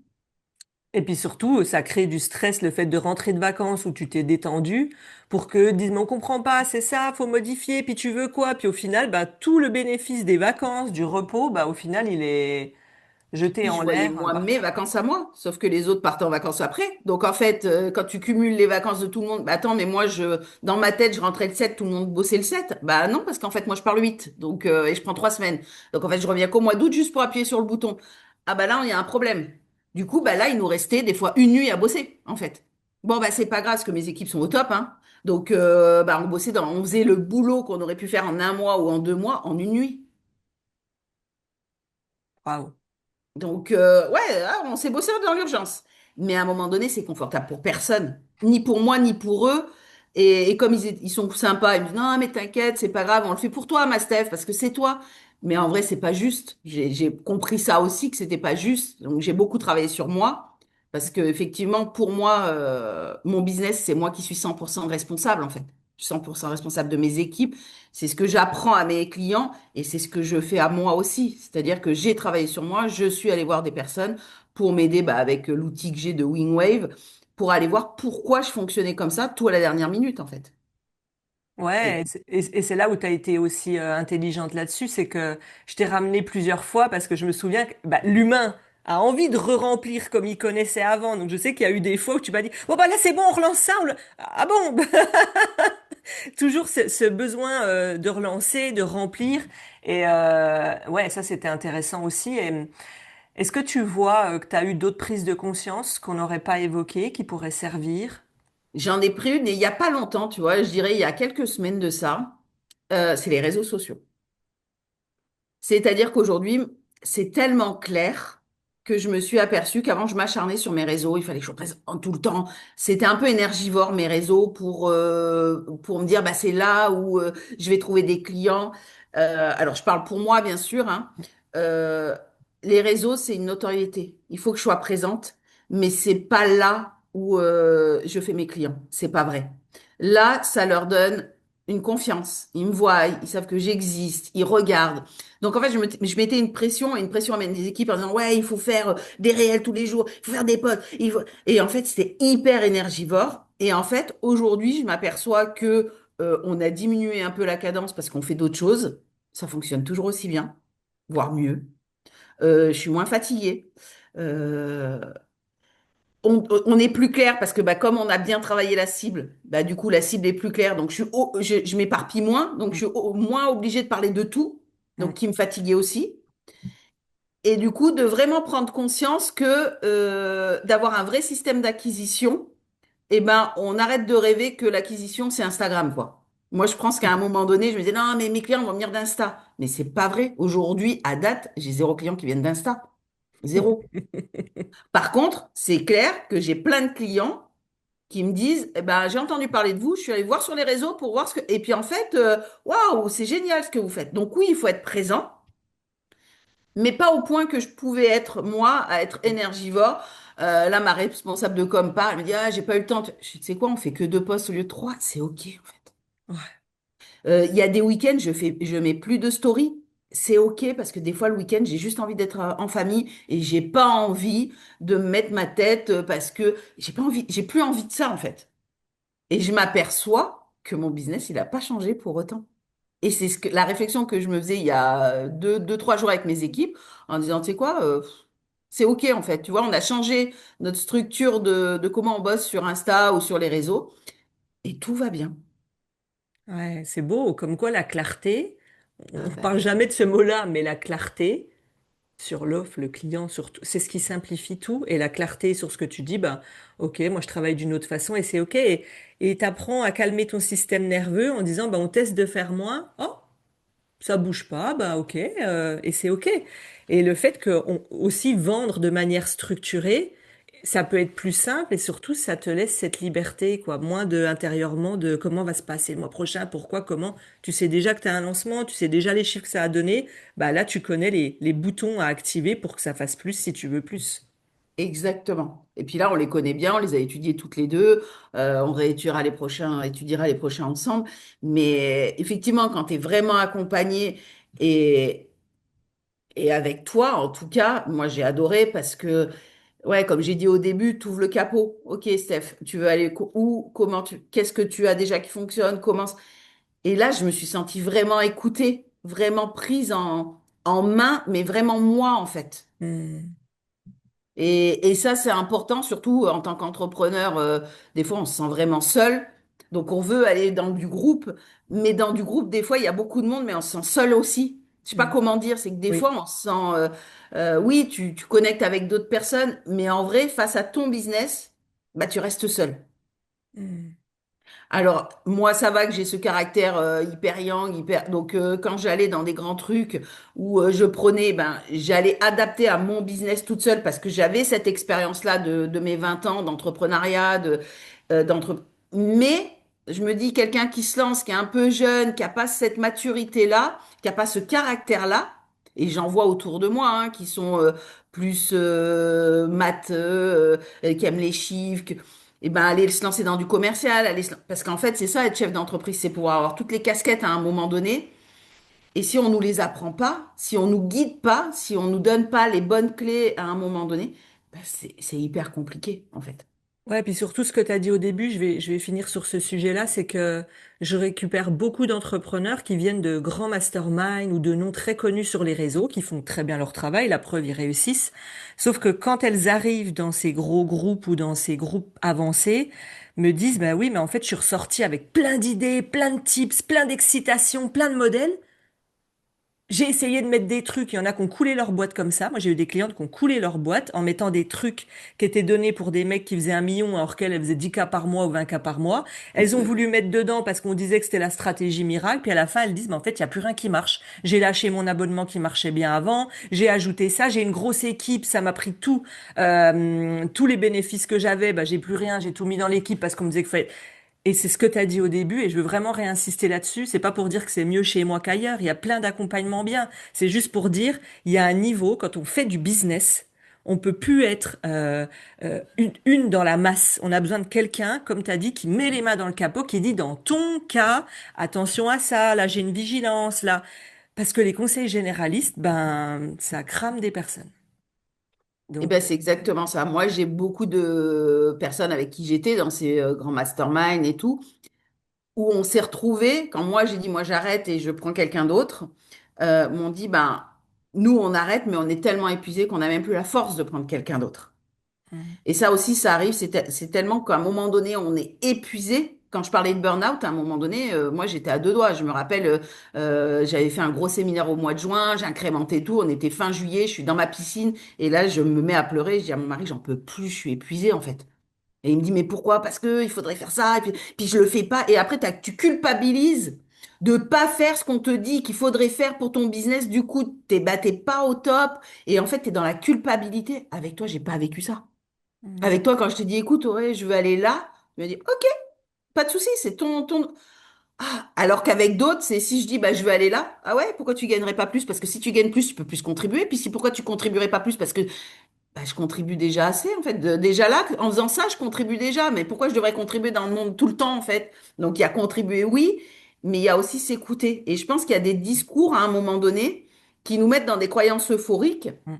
Et puis surtout, ça crée du stress, le fait de rentrer de vacances où tu t'es détendu, pour que disent, mais on comprend pas, c'est ça, faut modifier, puis tu veux quoi? Puis au final, bah, tout le bénéfice des vacances, du repos, bah, au final, il est jeté Puis en je voyais l'air moi mes vacances à moi, sauf que les autres partent en vacances après. Donc en fait, quand tu cumules les vacances de tout le monde, bah attends, mais moi dans ma tête, je rentrais le 7, tout le monde bossait le 7. Bah non, parce qu'en fait, moi je pars le 8, donc et je prends 3 semaines. Donc en fait, je reviens qu'au mois d'août juste pour appuyer sur le bouton. Ah bah là, il y a un problème. Du coup, bah là, il nous restait des fois une nuit à bosser, en fait. Bon bah c'est pas grave, parce que mes équipes sont au top, hein. Donc bah on faisait le boulot qu'on aurait pu faire en un mois ou en 2 mois en une nuit. Waouh. Donc, ouais, ah, on s'est bossé dans l'urgence. Mais à un moment donné, c'est confortable pour personne, ni pour moi, ni pour eux. Et comme ils sont sympas, ils me disent, non, mais t'inquiète, c'est pas grave, on le fait pour toi, ma Steph, parce que c'est toi. Mais en vrai, c'est pas juste. J'ai compris ça aussi, que c'était pas juste. Donc, j'ai beaucoup travaillé sur moi, parce que effectivement, pour moi, mon business, c'est moi qui suis 100% responsable, en fait. Je suis 100% responsable de mes équipes. C'est ce que j'apprends à mes clients et c'est ce que je fais à moi aussi. C'est-à-dire que j'ai travaillé sur moi, je suis allée voir des personnes pour m'aider bah, avec l'outil que j'ai de Wingwave pour aller voir pourquoi je fonctionnais comme ça, tout à la dernière minute, en fait. Ouais, Et et c'est là où tu as été aussi intelligente là-dessus, c'est que je t'ai ramené plusieurs fois parce que je me souviens que bah, l'humain a envie de re-remplir comme il connaissait avant. Donc je sais qu'il y a eu des fois où tu m'as dit, bon bah là c'est bon, on relance ça. Ah bon? Toujours ce besoin de relancer, de remplir. Et ouais, ça c'était intéressant aussi. Et, est-ce que tu vois que tu as eu d'autres prises de conscience qu'on n'aurait pas évoquées, qui pourraient servir? j'en ai pris une, et il n'y a pas longtemps, tu vois, je dirais il y a quelques semaines de ça, c'est les réseaux sociaux. C'est-à-dire qu'aujourd'hui, c'est tellement clair que je me suis aperçue qu'avant, je m'acharnais sur mes réseaux, il fallait que je sois présente tout le temps. C'était un peu énergivore, mes réseaux, pour me dire, bah, c'est là où je vais trouver des clients. Alors, je parle pour moi, bien sûr, hein. Euh, les réseaux, c'est une notoriété. Il faut que je sois présente, mais c'est pas là où je fais mes clients. C'est pas vrai. Là, ça leur donne une confiance. Ils me voient, ils savent que j'existe, ils regardent. Donc en fait, je mettais une pression à mes équipes en disant, ouais, il faut faire des réels tous les jours, il faut faire des posts. Et en fait, c'était hyper énergivore. Et en fait, aujourd'hui, je m'aperçois que on a diminué un peu la cadence parce qu'on fait d'autres choses. Ça fonctionne toujours aussi bien, voire mieux. Je suis moins fatiguée. Euh, on est plus clair parce que bah, comme on a bien travaillé la cible, bah, du coup, la cible est plus claire. Donc, je m'éparpille moins. Donc, je suis moins obligée de parler de tout. Donc, Mm. qui me fatiguait aussi. Et du coup, de vraiment prendre conscience que d'avoir un vrai système d'acquisition, eh ben, on arrête de rêver que l'acquisition, c'est Instagram, quoi. Moi, je pense qu'à un moment donné, je me disais, non, mais mes clients vont venir d'Insta. Mais c'est pas vrai. Aujourd'hui, à date, j'ai zéro client qui viennent d'Insta. Zéro. Par contre, c'est clair que j'ai plein de clients qui me disent, eh ben, j'ai entendu parler de vous, je suis allée voir sur les réseaux pour voir ce que... Et puis en fait, waouh, c'est génial ce que vous faites. Donc oui, il faut être présent, mais pas au point que je pouvais être, moi, à être énergivore. Là, ma responsable de com parle, elle me dit, ah, j'ai pas eu le temps. Je dis, tu sais quoi, on fait que deux postes au lieu de trois, c'est OK, en fait. Ouais. Il y a des week-ends, je mets plus de story. C'est OK parce que des fois, le week-end, j'ai juste envie d'être en famille et j'ai pas envie de me mettre ma tête parce que j'ai pas envie, j'ai plus envie de ça, en fait. Et je m'aperçois que mon business, il n'a pas changé pour autant. Et c'est la réflexion que je me faisais il y a trois jours avec mes équipes en disant, tu sais quoi, c'est OK en fait. Tu vois, on a changé notre structure de comment on bosse sur Insta ou sur les réseaux et tout va bien. Ouais, c'est beau, comme quoi la clarté, on Ah ne bah parle oui. jamais de ce mot-là, mais la clarté sur l'offre, le client, sur c'est ce qui simplifie tout. Et la clarté sur ce que tu dis, bah, ok, moi je travaille d'une autre façon et c'est ok. Et t'apprends à calmer ton système nerveux en disant, bah, on teste de faire moins. Oh, ça bouge pas, bah ok, et c'est ok. Et le fait que aussi vendre de manière structurée, ça peut être plus simple et surtout ça te laisse cette liberté, quoi, moins de intérieurement de comment va se passer le mois prochain, pourquoi, comment. Tu sais déjà que tu as un lancement, tu sais déjà les chiffres que ça a donné, bah là tu connais les boutons à activer pour que ça fasse plus si tu veux plus. Exactement. Et puis là, on les connaît bien, on les a étudiés toutes les deux. On étudiera les prochains ensemble. Mais effectivement, quand tu es vraiment accompagné et, et avec toi, en tout cas, moi j'ai adoré parce que ouais, comme j'ai dit au début, tu ouvres le capot. Ok, Steph, tu veux aller où? Qu'est-ce que tu as déjà qui fonctionne? Et là, je me suis sentie vraiment écoutée, vraiment prise en main, mais vraiment moi, en fait. Hmm. Et ça, c'est important, surtout en tant qu'entrepreneur. Des fois, on se sent vraiment seul. Donc, on veut aller dans du groupe. Mais dans du groupe, des fois, il y a beaucoup de monde, mais on se sent seul aussi. Je sais pas Hmm. comment dire. C'est que des Oui. fois, on se sent... oui, tu connectes avec d'autres personnes, mais en vrai, face à ton business, bah, tu restes seul. Hmm. Alors, moi, ça va que j'ai ce caractère hyper yang, hyper... Donc, quand j'allais dans des grands trucs où je prenais, ben, j'allais adapter à mon business toute seule parce que j'avais cette expérience-là de mes 20 ans d'entrepreneuriat, d'entre... Mais Je me dis, quelqu'un qui se lance, qui est un peu jeune, qui n'a pas cette maturité-là, qui n'a pas ce caractère-là, et j'en vois autour de moi, hein, qui sont plus matheux, qui aiment les chiffres, et ben aller se lancer dans du commercial, parce qu'en fait, c'est ça, être chef d'entreprise, c'est pouvoir avoir toutes les casquettes à un moment donné. Et si on nous les apprend pas, si on nous guide pas, si on nous donne pas les bonnes clés à un moment donné, ben c'est hyper compliqué, en fait. Ouais, puis surtout ce que tu as dit au début, je vais finir sur ce sujet-là, c'est que je récupère beaucoup d'entrepreneurs qui viennent de grands masterminds ou de noms très connus sur les réseaux, qui font très bien leur travail, la preuve, ils réussissent. Sauf que quand elles arrivent dans ces gros groupes ou dans ces groupes avancés, me disent, bah oui, mais en fait, je suis ressortie avec plein d'idées, plein de tips, plein d'excitation, plein de modèles. J'ai essayé de mettre des trucs, il y en a qui ont coulé leur boîte comme ça. Moi, j'ai eu des clientes qui ont coulé leur boîte en mettant des trucs qui étaient donnés pour des mecs qui faisaient 1 million alors qu'elles elles faisaient 10 cas par mois ou 20 cas par mois. Elles ont voulu mettre dedans parce qu'on disait que c'était la stratégie miracle. Puis à la fin, elles disent, mais en fait, il n'y a plus rien qui marche. J'ai lâché mon abonnement qui marchait bien avant. J'ai ajouté ça. J'ai une grosse équipe. Ça m'a pris tout, tous les bénéfices que j'avais. Bah, j'ai plus rien. J'ai tout mis dans l'équipe parce qu'on me disait qu'il fallait. Et c'est ce que tu as dit au début, et je veux vraiment réinsister là-dessus. C'est pas pour dire que c'est mieux chez moi qu'ailleurs. Il y a plein d'accompagnements bien. C'est juste pour dire, il y a un niveau, quand on fait du business, on peut plus être une dans la masse. On a besoin de quelqu'un, comme tu as dit, qui met les mains dans le capot, qui dit dans ton cas, attention à ça, là j'ai une vigilance, là. Parce que les conseils généralistes, ben, ça crame des personnes. Eh Donc, ben, c'est exactement ça. Moi, j'ai beaucoup de personnes avec qui j'étais dans ces grands masterminds et tout, où on s'est retrouvés, quand moi j'ai dit, moi j'arrête et je prends quelqu'un d'autre, m'ont dit, ben, nous on arrête, mais on est tellement épuisés qu'on n'a même plus la force de prendre quelqu'un d'autre. mm, Et ça aussi, ça arrive, c'est tellement qu'à un moment donné, on est épuisé. Quand je parlais de burn-out, à un moment donné, moi j'étais à deux doigts. Je me rappelle, j'avais fait un gros séminaire au mois de juin, j'ai incrémenté tout, on était fin juillet, je suis dans ma piscine, et là je me mets à pleurer, je dis à mon mari, j'en peux plus, je suis épuisée en fait. Et il me dit, mais pourquoi? Parce que il faudrait faire ça, et puis je le fais pas. Et après, tu culpabilises de pas faire ce qu'on te dit qu'il faudrait faire pour ton business. Du coup, t'es pas au top. Et en fait, t'es dans la culpabilité. Avec toi, j'ai pas vécu ça. mm, Avec toi, quand je te dis, écoute, ouais, je veux aller là, tu me dis, ok, pas de souci, c'est ton. Ah, alors qu'avec d'autres, c'est si je dis, bah, je veux aller là, ah ouais, pourquoi tu gagnerais pas plus? Parce que si tu gagnes plus, tu peux plus contribuer. Puis si pourquoi tu contribuerais pas plus? Parce que bah, je contribue déjà assez, en fait. Déjà là, en faisant ça, je contribue déjà. Mais pourquoi je devrais contribuer dans le monde tout le temps, en fait? Donc, il y a contribuer, oui, mais il y a aussi s'écouter. Et je pense qu'il y a des discours à un moment donné qui nous mettent dans des croyances euphoriques mm,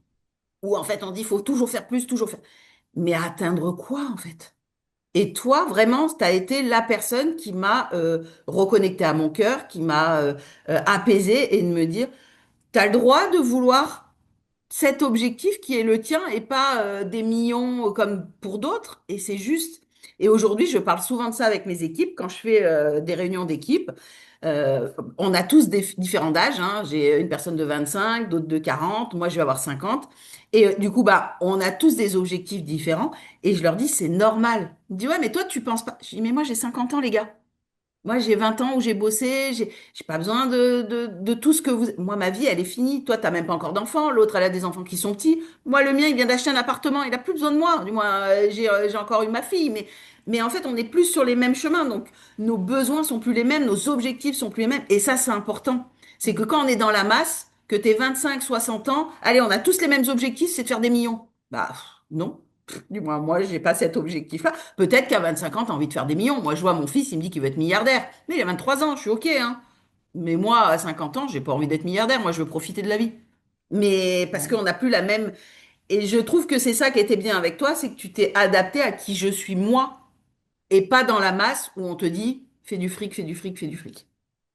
où, en fait, on dit, il faut toujours faire plus, toujours faire. Mais atteindre quoi, en fait? Et toi, vraiment, tu as été la personne qui m'a reconnecté à mon cœur, qui m'a apaisé et de me dire, tu as le droit de vouloir cet objectif qui est le tien et pas des millions comme pour d'autres. Et c'est juste. Et aujourd'hui, je parle souvent de ça avec mes équipes quand je fais des réunions d'équipe. On a tous des différents âges, hein. J'ai une personne de 25, d'autres de 40, moi je vais avoir 50. Et du coup, bah, on a tous des objectifs différents. Et je leur dis, c'est normal. Ils me disent, ouais, mais toi, tu penses pas. Je dis, mais moi, j'ai 50 ans, les gars. Moi, j'ai 20 ans où j'ai bossé, j'ai pas besoin de tout ce que vous... Moi, ma vie, elle est finie. Toi, t'as même pas encore d'enfants. L'autre, elle a des enfants qui sont petits. Moi, le mien, il vient d'acheter un appartement. Il a plus besoin de moi. Du moins, j'ai encore eu ma fille. Mais en fait, on est plus sur les mêmes chemins. Donc, nos besoins sont plus les mêmes, nos objectifs sont plus les mêmes. Et ça, c'est important. C'est que mm, quand on est dans la masse, que t'es 25, 60 ans, allez, on a tous les mêmes objectifs, c'est de faire des millions. Bah, non. Du moins, moi, j'ai pas cet objectif-là. Peut-être qu'à 25 ans, tu as envie de faire des millions. Moi, je vois mon fils, il me dit qu'il veut être milliardaire. Mais il a 23 ans, je suis OK, hein. Mais moi, à 50 ans, j'ai pas envie d'être milliardaire. Moi, je veux profiter de la vie. Mais parce ouais. qu'on n'a plus la même. Et je trouve que c'est ça qui était bien avec toi, c'est que tu t'es adapté à qui je suis moi et pas dans la masse où on te dit fais du fric, fais du fric, fais du fric.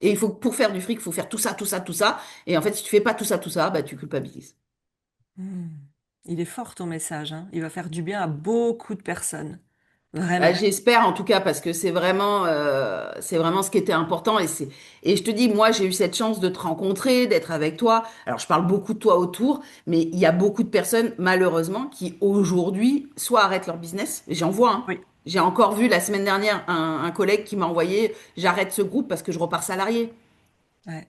Et il faut pour faire du fric, il faut faire tout ça, tout ça, tout ça. Et en fait, si tu fais pas tout ça, tout ça, bah tu culpabilises. Mm. Il est fort ton message, hein. Il va faire du bien à beaucoup de personnes. Bah, Vraiment. j'espère en tout cas parce que c'est vraiment ce qui était important et je te dis moi j'ai eu cette chance de te rencontrer d'être avec toi alors je parle beaucoup de toi autour mais il y a beaucoup de personnes malheureusement qui aujourd'hui soit arrêtent leur business j'en vois hein. Oui. J'ai encore vu la semaine dernière un collègue qui m'a envoyé j'arrête ce groupe parce que je repars salarié Ouais.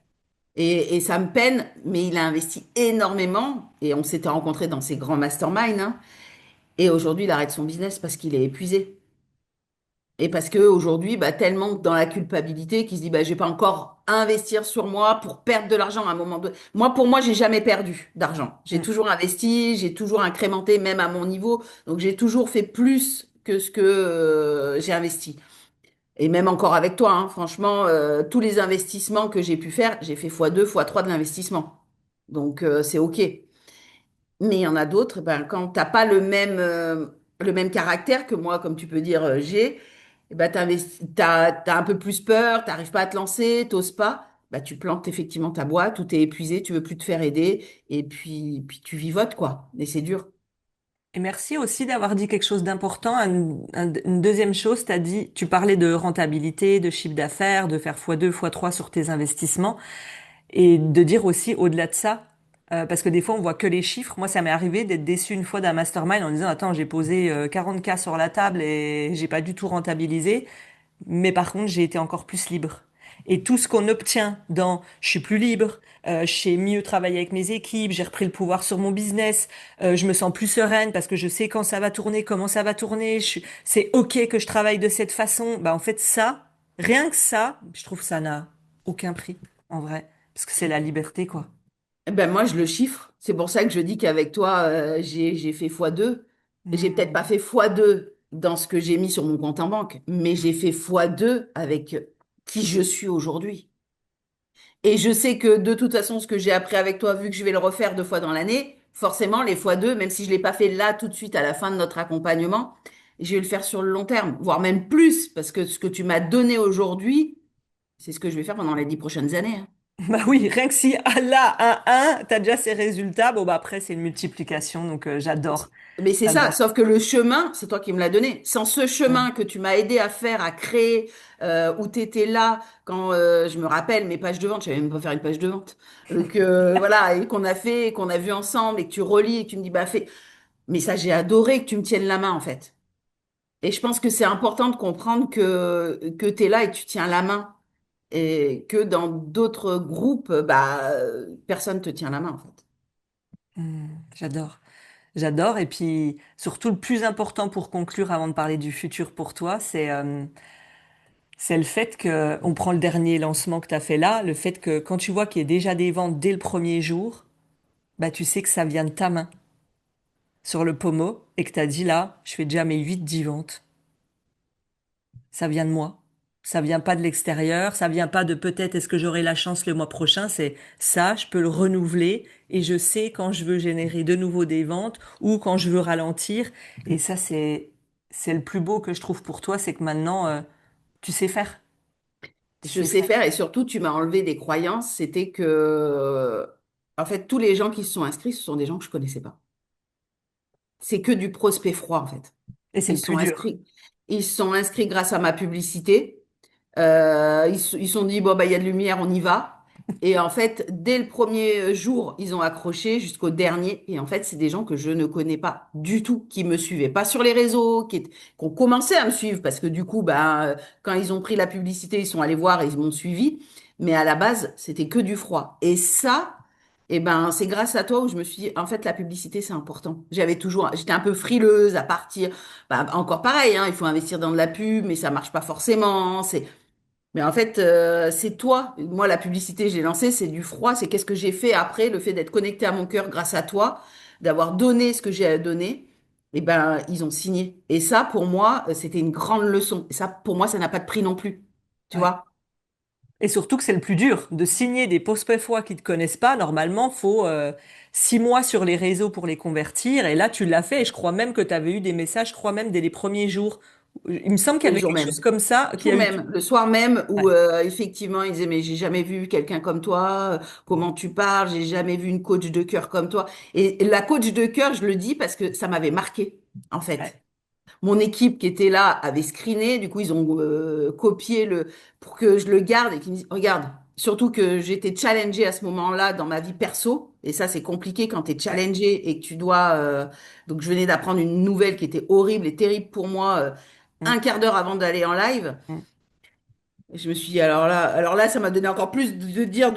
et ça me peine mais il a investi énormément et on s'était rencontrés dans ces grands masterminds hein. Et aujourd'hui il arrête son business parce qu'il est épuisé. Et parce que aujourd'hui, bah, tellement dans la culpabilité qui se dit, bah, je vais pas encore investir sur moi pour perdre de l'argent à un moment donné. Moi, pour moi, j'ai jamais perdu d'argent. J'ai Mm. toujours investi, j'ai toujours incrémenté, même à mon niveau. Donc, j'ai toujours fait plus que ce que j'ai investi. Et même encore avec toi, hein, franchement, tous les investissements que j'ai pu faire, j'ai fait fois 2, fois 3 de l'investissement. Donc, c'est OK. Mais il y en a d'autres, ben, quand t'as pas le même caractère que moi, comme tu peux dire, j'ai, eh ben, t'as un peu plus peur, t'arrives pas à te lancer, t'oses pas, bah, tu plantes effectivement ta boîte, tout est épuisé, tu veux plus te faire aider, et puis tu vivotes, quoi. Et c'est dur. Et merci aussi d'avoir dit quelque chose d'important. Une deuxième chose, t'as dit, tu parlais de rentabilité, de chiffre d'affaires, de faire fois 2, fois 3 sur tes investissements. Et de dire aussi au-delà de ça, parce que des fois on voit que les chiffres. Moi, ça m'est arrivé d'être déçu une fois d'un mastermind en disant, attends, j'ai posé 40K sur la table et j'ai pas du tout rentabilisé. Mais par contre, j'ai été encore plus libre. Et tout ce qu'on obtient dans je suis plus libre, je sais mieux travailler avec mes équipes, j'ai repris le pouvoir sur mon business, je me sens plus sereine parce que je sais quand ça va tourner, comment ça va tourner, c'est OK que je travaille de cette façon. Bah en fait ça, rien que ça, je trouve que ça n'a aucun prix en vrai, parce que c'est la liberté quoi. Eh ben, moi, je le chiffre. C'est pour ça que je dis qu'avec toi, j'ai fait fois 2. J'ai peut-être pas Hmm. fait fois 2 dans ce que j'ai mis sur mon compte en banque, mais j'ai fait fois 2 avec qui je suis aujourd'hui. Et je sais que de toute façon, ce que j'ai appris avec toi, vu que je vais le refaire 2 fois dans l'année, forcément, les fois 2, même si je l'ai pas fait là tout de suite à la fin de notre accompagnement, je vais le faire sur le long terme, voire même plus, parce que ce que tu m'as donné aujourd'hui, c'est ce que je vais faire pendant les 10 prochaines années, hein. Bah oui, rien que si là, t'as déjà ces résultats, bon bah après c'est une multiplication, donc j'adore, Mais c'est ça, j'adore. sauf que le chemin, c'est toi qui me l'as donné. Sans ce Mm. chemin que tu m'as aidé à faire, à créer, où tu étais là, quand je me rappelle mes pages de vente, je savais même pas faire une page de vente. Donc voilà, et qu'on a fait, et qu'on a vu ensemble, et que tu relis, et que tu me dis, bah fais. Mais ça, j'ai adoré que tu me tiennes la main, en fait. Et je pense que c'est important de comprendre que tu es là et que tu tiens la main. Et que dans d'autres groupes, bah, personne te tient la main, en fait. J'adore. J'adore. Et puis, surtout, le plus important pour conclure, avant de parler du futur pour toi, c'est le fait que, on prend le dernier lancement que tu as fait là, le fait que quand tu vois qu'il y a déjà des ventes dès le premier jour, bah, tu sais que ça vient de ta main sur le pommeau et que tu as dit là, je fais déjà mes 8, 10 ventes. Ça vient de moi. Ça vient pas de l'extérieur, ça vient pas de peut-être est-ce que j'aurai la chance le mois prochain, c'est ça, je peux le renouveler et je sais quand je veux générer de nouveau des ventes ou quand je veux ralentir et ça c'est le plus beau que je trouve pour toi, c'est que maintenant tu sais faire. Tu Je sais sais faire. faire et surtout, tu m'as enlevé des croyances. C'était que, en fait, tous les gens qui se sont inscrits, ce sont des gens que je connaissais pas. C'est que du prospect froid, en fait. Et c'est Ils le se plus sont dur. inscrits. Ils se sont inscrits grâce à ma publicité. Ils se sont dit, bon, bah, il y a de lumière, on y va. Et en fait, dès le premier jour, ils ont accroché jusqu'au dernier. Et en fait, c'est des gens que je ne connais pas du tout, qui me suivaient pas sur les réseaux, qui ont commencé à me suivre parce que du coup, bah, quand ils ont pris la publicité, ils sont allés voir et ils m'ont suivi. Mais à la base, c'était que du froid. Et ça, eh ben, c'est grâce à toi où je me suis dit, en fait, la publicité, c'est important. J'étais un peu frileuse à partir. Bah, encore pareil, hein, il faut investir dans de la pub, mais ça marche pas forcément. Mais en fait, c'est toi. Moi, la publicité, j'ai lancé, c'est du froid. C'est qu'est-ce que j'ai fait après, le fait d'être connecté à mon cœur grâce à toi, d'avoir donné ce que j'ai à donner. Eh ben, ils ont signé. Et ça, pour moi, c'était une grande leçon. Et ça, pour moi, ça n'a pas de prix non plus. Tu Ouais. vois? Et surtout que c'est le plus dur de signer des prospects fois qui te connaissent pas. Normalement, faut 6 mois sur les réseaux pour les convertir. Et là, tu l'as fait. Et je crois même que tu avais eu des messages, je crois même dès les premiers jours. Il me semble qu'il y Le avait jour quelque chose même. comme ça, Le qu'il y jour a eu. même, le soir même, Ouais, où effectivement, ils disaient, mais j'ai jamais vu quelqu'un comme toi, comment tu parles, j'ai jamais vu une coach de cœur comme toi. Et la coach de cœur, je le dis parce que ça m'avait marqué, en ouais, fait. Mon équipe qui était là avait screené, du coup ils ont copié pour que je le garde et qu'ils me disent, regarde, surtout que j'étais challengée à ce moment-là dans ma vie perso, et ça c'est compliqué quand tu es ouais. challengée et que tu dois... donc je venais d'apprendre une nouvelle qui était horrible et terrible pour moi, Mm, un quart d'heure avant d'aller en live. mm. Et je me suis dit, alors là, ça m'a donné encore plus de dire,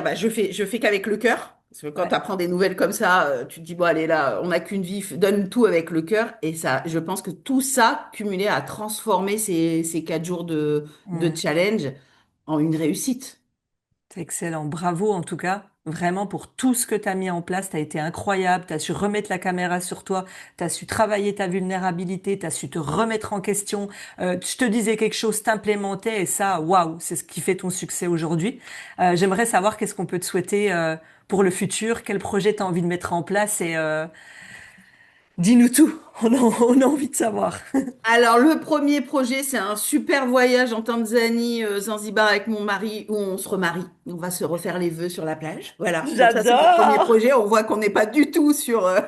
bah, je fais qu'avec le cœur. Parce que quand tu Ouais. apprends des nouvelles comme ça, tu te dis, bon, allez, là, on n'a qu'une vie, donne tout avec le cœur. Et ça, je pense que tout ça, cumulé, a transformé ces 4 jours de Mm. challenge en une réussite. C'est excellent. Bravo en tout cas, vraiment pour tout ce que tu as mis en place. Tu as été incroyable. Tu as su remettre la caméra sur toi. Tu as su travailler ta vulnérabilité. Tu as su te remettre en question. Je te disais quelque chose, t'implémentais et ça, waouh, c'est ce qui fait ton succès aujourd'hui. J'aimerais savoir qu'est-ce qu'on peut te souhaiter pour le futur. Quel projet tu as envie de mettre en place et dis-nous tout. On a envie de savoir. Alors, le premier projet, c'est un super voyage en Tanzanie, Zanzibar avec mon mari, où on se remarie. On va se refaire les vœux sur la plage. Voilà. Donc ça, c'est mon premier J'adore, projet. On voit qu'on n'est pas du tout sur un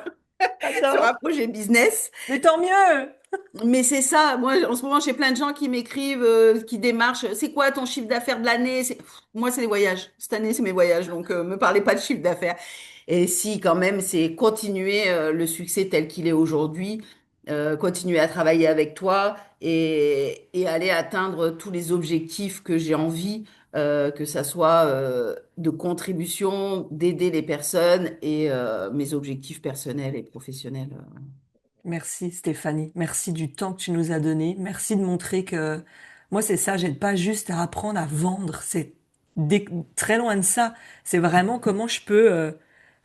j'adore. projet business. Mais tant mieux. Mais c'est ça. Moi, en ce moment, j'ai plein de gens qui m'écrivent, qui démarchent. C'est quoi ton chiffre d'affaires de l'année? Moi, c'est les voyages. Cette année, c'est mes voyages. Donc, me parlez pas de chiffre d'affaires. Et si, quand même, c'est continuer le succès tel qu'il est aujourd'hui, continuer à travailler avec toi et aller atteindre tous les objectifs que j'ai envie, que ça soit de contribution, d'aider les personnes et mes objectifs personnels et professionnels. Merci Stéphanie, merci du temps que tu nous as donné, merci de montrer que moi c'est ça, j'aide pas juste à apprendre à vendre, c'est très loin de ça, c'est vraiment comment je peux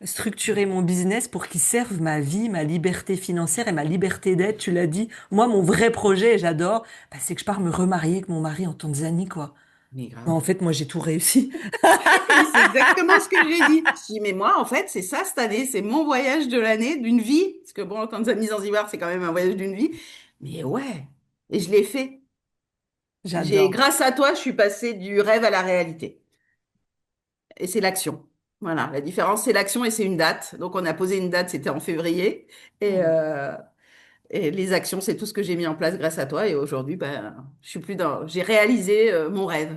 structurer mon business pour qu'il serve ma vie, ma liberté financière et ma liberté d'être, tu l'as dit. Moi mon vrai projet, et j'adore, bah, c'est que je pars me remarier avec mon mari en Tanzanie quoi. Mais Bah, grave. en fait moi j'ai tout réussi. Et c'est exactement ce que j'ai dit. Je dis, mais moi, en fait, c'est ça cette année, c'est mon voyage de l'année, d'une vie. Parce que bon, quand Tanzanie Zanzibar, c'est quand même un voyage d'une vie. Mais ouais, et je l'ai fait. J'adore. Grâce à toi, je suis passée du rêve à la réalité. Et c'est l'action. Voilà, la différence, c'est l'action et c'est une date. Donc, on a posé une date, c'était en février. Et, Hmm. euh, et les actions, c'est tout ce que j'ai mis en place grâce à toi. Et aujourd'hui, ben, je suis plus dans, j'ai réalisé mon rêve.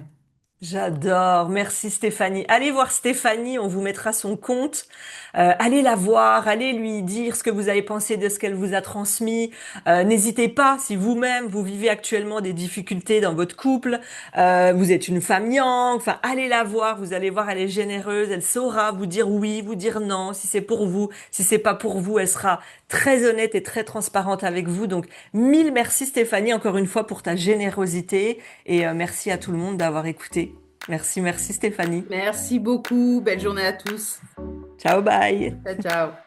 J'adore, merci Stéphanie. Allez voir Stéphanie, on vous mettra son compte. Allez la voir, allez lui dire ce que vous avez pensé de ce qu'elle vous a transmis. N'hésitez pas, si vous-même vous vivez actuellement des difficultés dans votre couple, vous êtes une femme yang, enfin allez la voir, vous allez voir, elle est généreuse, elle saura vous dire oui, vous dire non, si c'est pour vous, si c'est pas pour vous, elle sera très honnête et très transparente avec vous. Donc mille merci Stéphanie encore une fois pour ta générosité et merci à tout le monde d'avoir écouté. Merci, merci Stéphanie. Merci beaucoup. Belle journée à tous. Ciao, bye. Ciao, ciao.